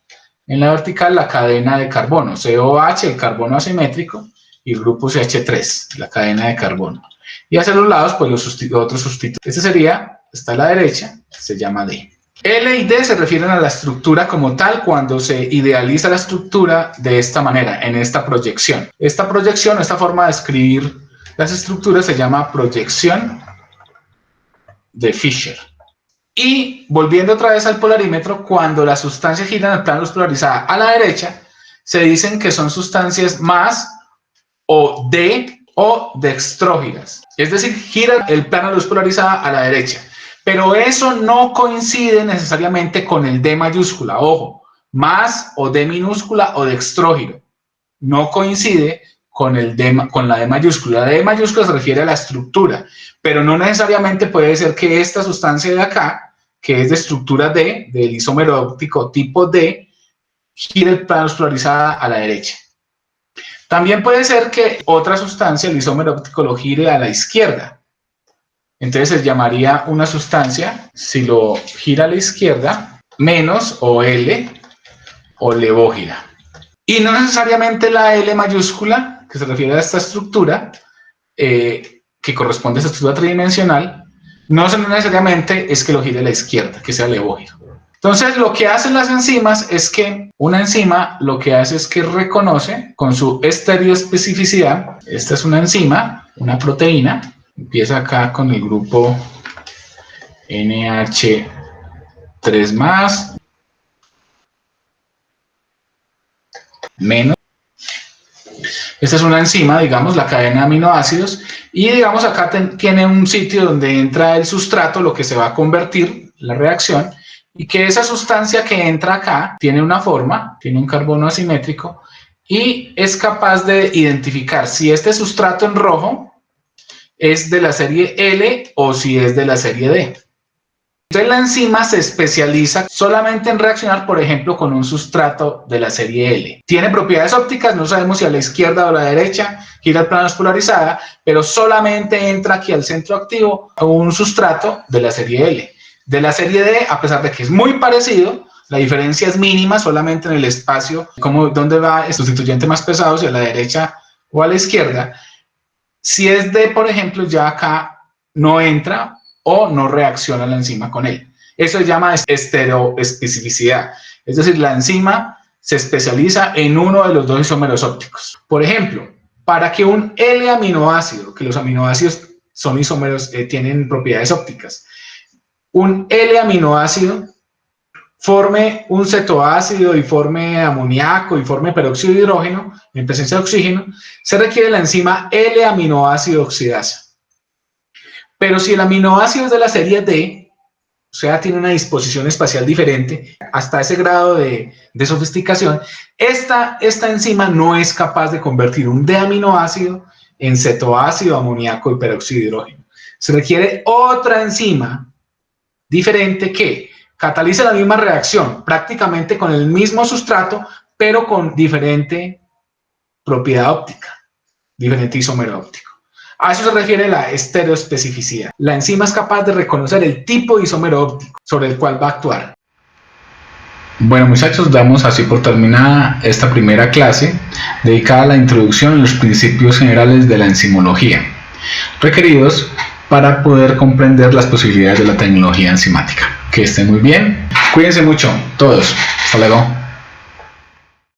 en la vertical la cadena de carbono, COH, el carbono asimétrico, y el grupo CH3, la cadena de carbono. Y hacia los lados, pues los otros sustitutos. Este sería, está a la derecha, se llama D. L y D se refieren a la estructura como tal cuando se idealiza la estructura de esta manera, en esta proyección. Esta proyección, esta forma de escribir las estructuras se llama proyección de Fischer. Y volviendo otra vez al polarímetro, cuando las sustancias giran el plano de luz polarizada a la derecha, se dicen que son sustancias más o dextrógiras. Es decir, giran el plano de luz polarizada a la derecha. Pero eso no coincide necesariamente con el D mayúscula. Ojo, más o D minúscula o dextrógiro. No coincide con la D mayúscula. La D mayúscula se refiere a la estructura, pero no necesariamente puede ser que esta sustancia de acá, que es de estructura D, del isómero óptico tipo D, gire el plano de luz polarizada a la derecha. También puede ser que otra sustancia, el isómero óptico, lo gire a la izquierda. Entonces se llamaría una sustancia, si lo gira a la izquierda, menos o L o levógira. Y no necesariamente la L mayúscula, que se refiere a esta estructura, que corresponde a esta estructura tridimensional, no necesariamente es que lo gire a la izquierda, que sea levógiro. Entonces, lo que hacen las enzimas es que una enzima lo que hace es que reconoce con su estereoespecificidad. Esta es una enzima, una proteína. Empieza acá con el grupo NH3+. Menos. Esta es una enzima, digamos, la cadena de aminoácidos. Y digamos acá tiene un sitio donde entra el sustrato, lo que se va a convertir, la reacción. Y que esa sustancia que entra acá tiene una forma, tiene un carbono asimétrico y es capaz de identificar si este sustrato en rojo es de la serie L o si es de la serie D. Entonces la enzima se especializa solamente en reaccionar, por ejemplo, con un sustrato de la serie L. Tiene propiedades ópticas, no sabemos si a la izquierda o a la derecha, gira el plano de luz polarizada, pero solamente entra aquí al centro activo un sustrato de la serie L. De la serie D, a pesar de que es muy parecido, la diferencia es mínima solamente en el espacio, como dónde va el sustituyente más pesado, si a la derecha o a la izquierda. Si es D, por ejemplo, ya acá no entra o no reacciona la enzima con él. Eso se llama estereoespecificidad. Es decir, la enzima se especializa en uno de los dos isómeros ópticos. Por ejemplo, para que un L-aminoácido, que los aminoácidos son isómeros, tienen propiedades ópticas, un L-aminoácido forme un cetoácido y forme amoníaco y forme peróxido de hidrógeno en presencia de oxígeno, se requiere la enzima L-aminoácido oxidasa. Pero si el aminoácido es de la serie D, o sea, tiene una disposición espacial diferente, hasta ese grado de sofisticación, esta enzima no es capaz de convertir un D-aminoácido en cetoácido, amoníaco y peróxido de hidrógeno. Se requiere otra enzima diferente que cataliza la misma reacción, prácticamente con el mismo sustrato, pero con diferente propiedad óptica, diferente isómero óptico. A eso se refiere la estereoespecificidad. La enzima es capaz de reconocer el tipo de isómero óptico sobre el cual va a actuar. Bueno, muchachos, damos así por terminada esta primera clase dedicada a la introducción a los principios generales de la enzimología, requeridos para poder comprender las posibilidades de la tecnología enzimática. Que estén muy bien. Cuídense mucho, todos. Hasta luego.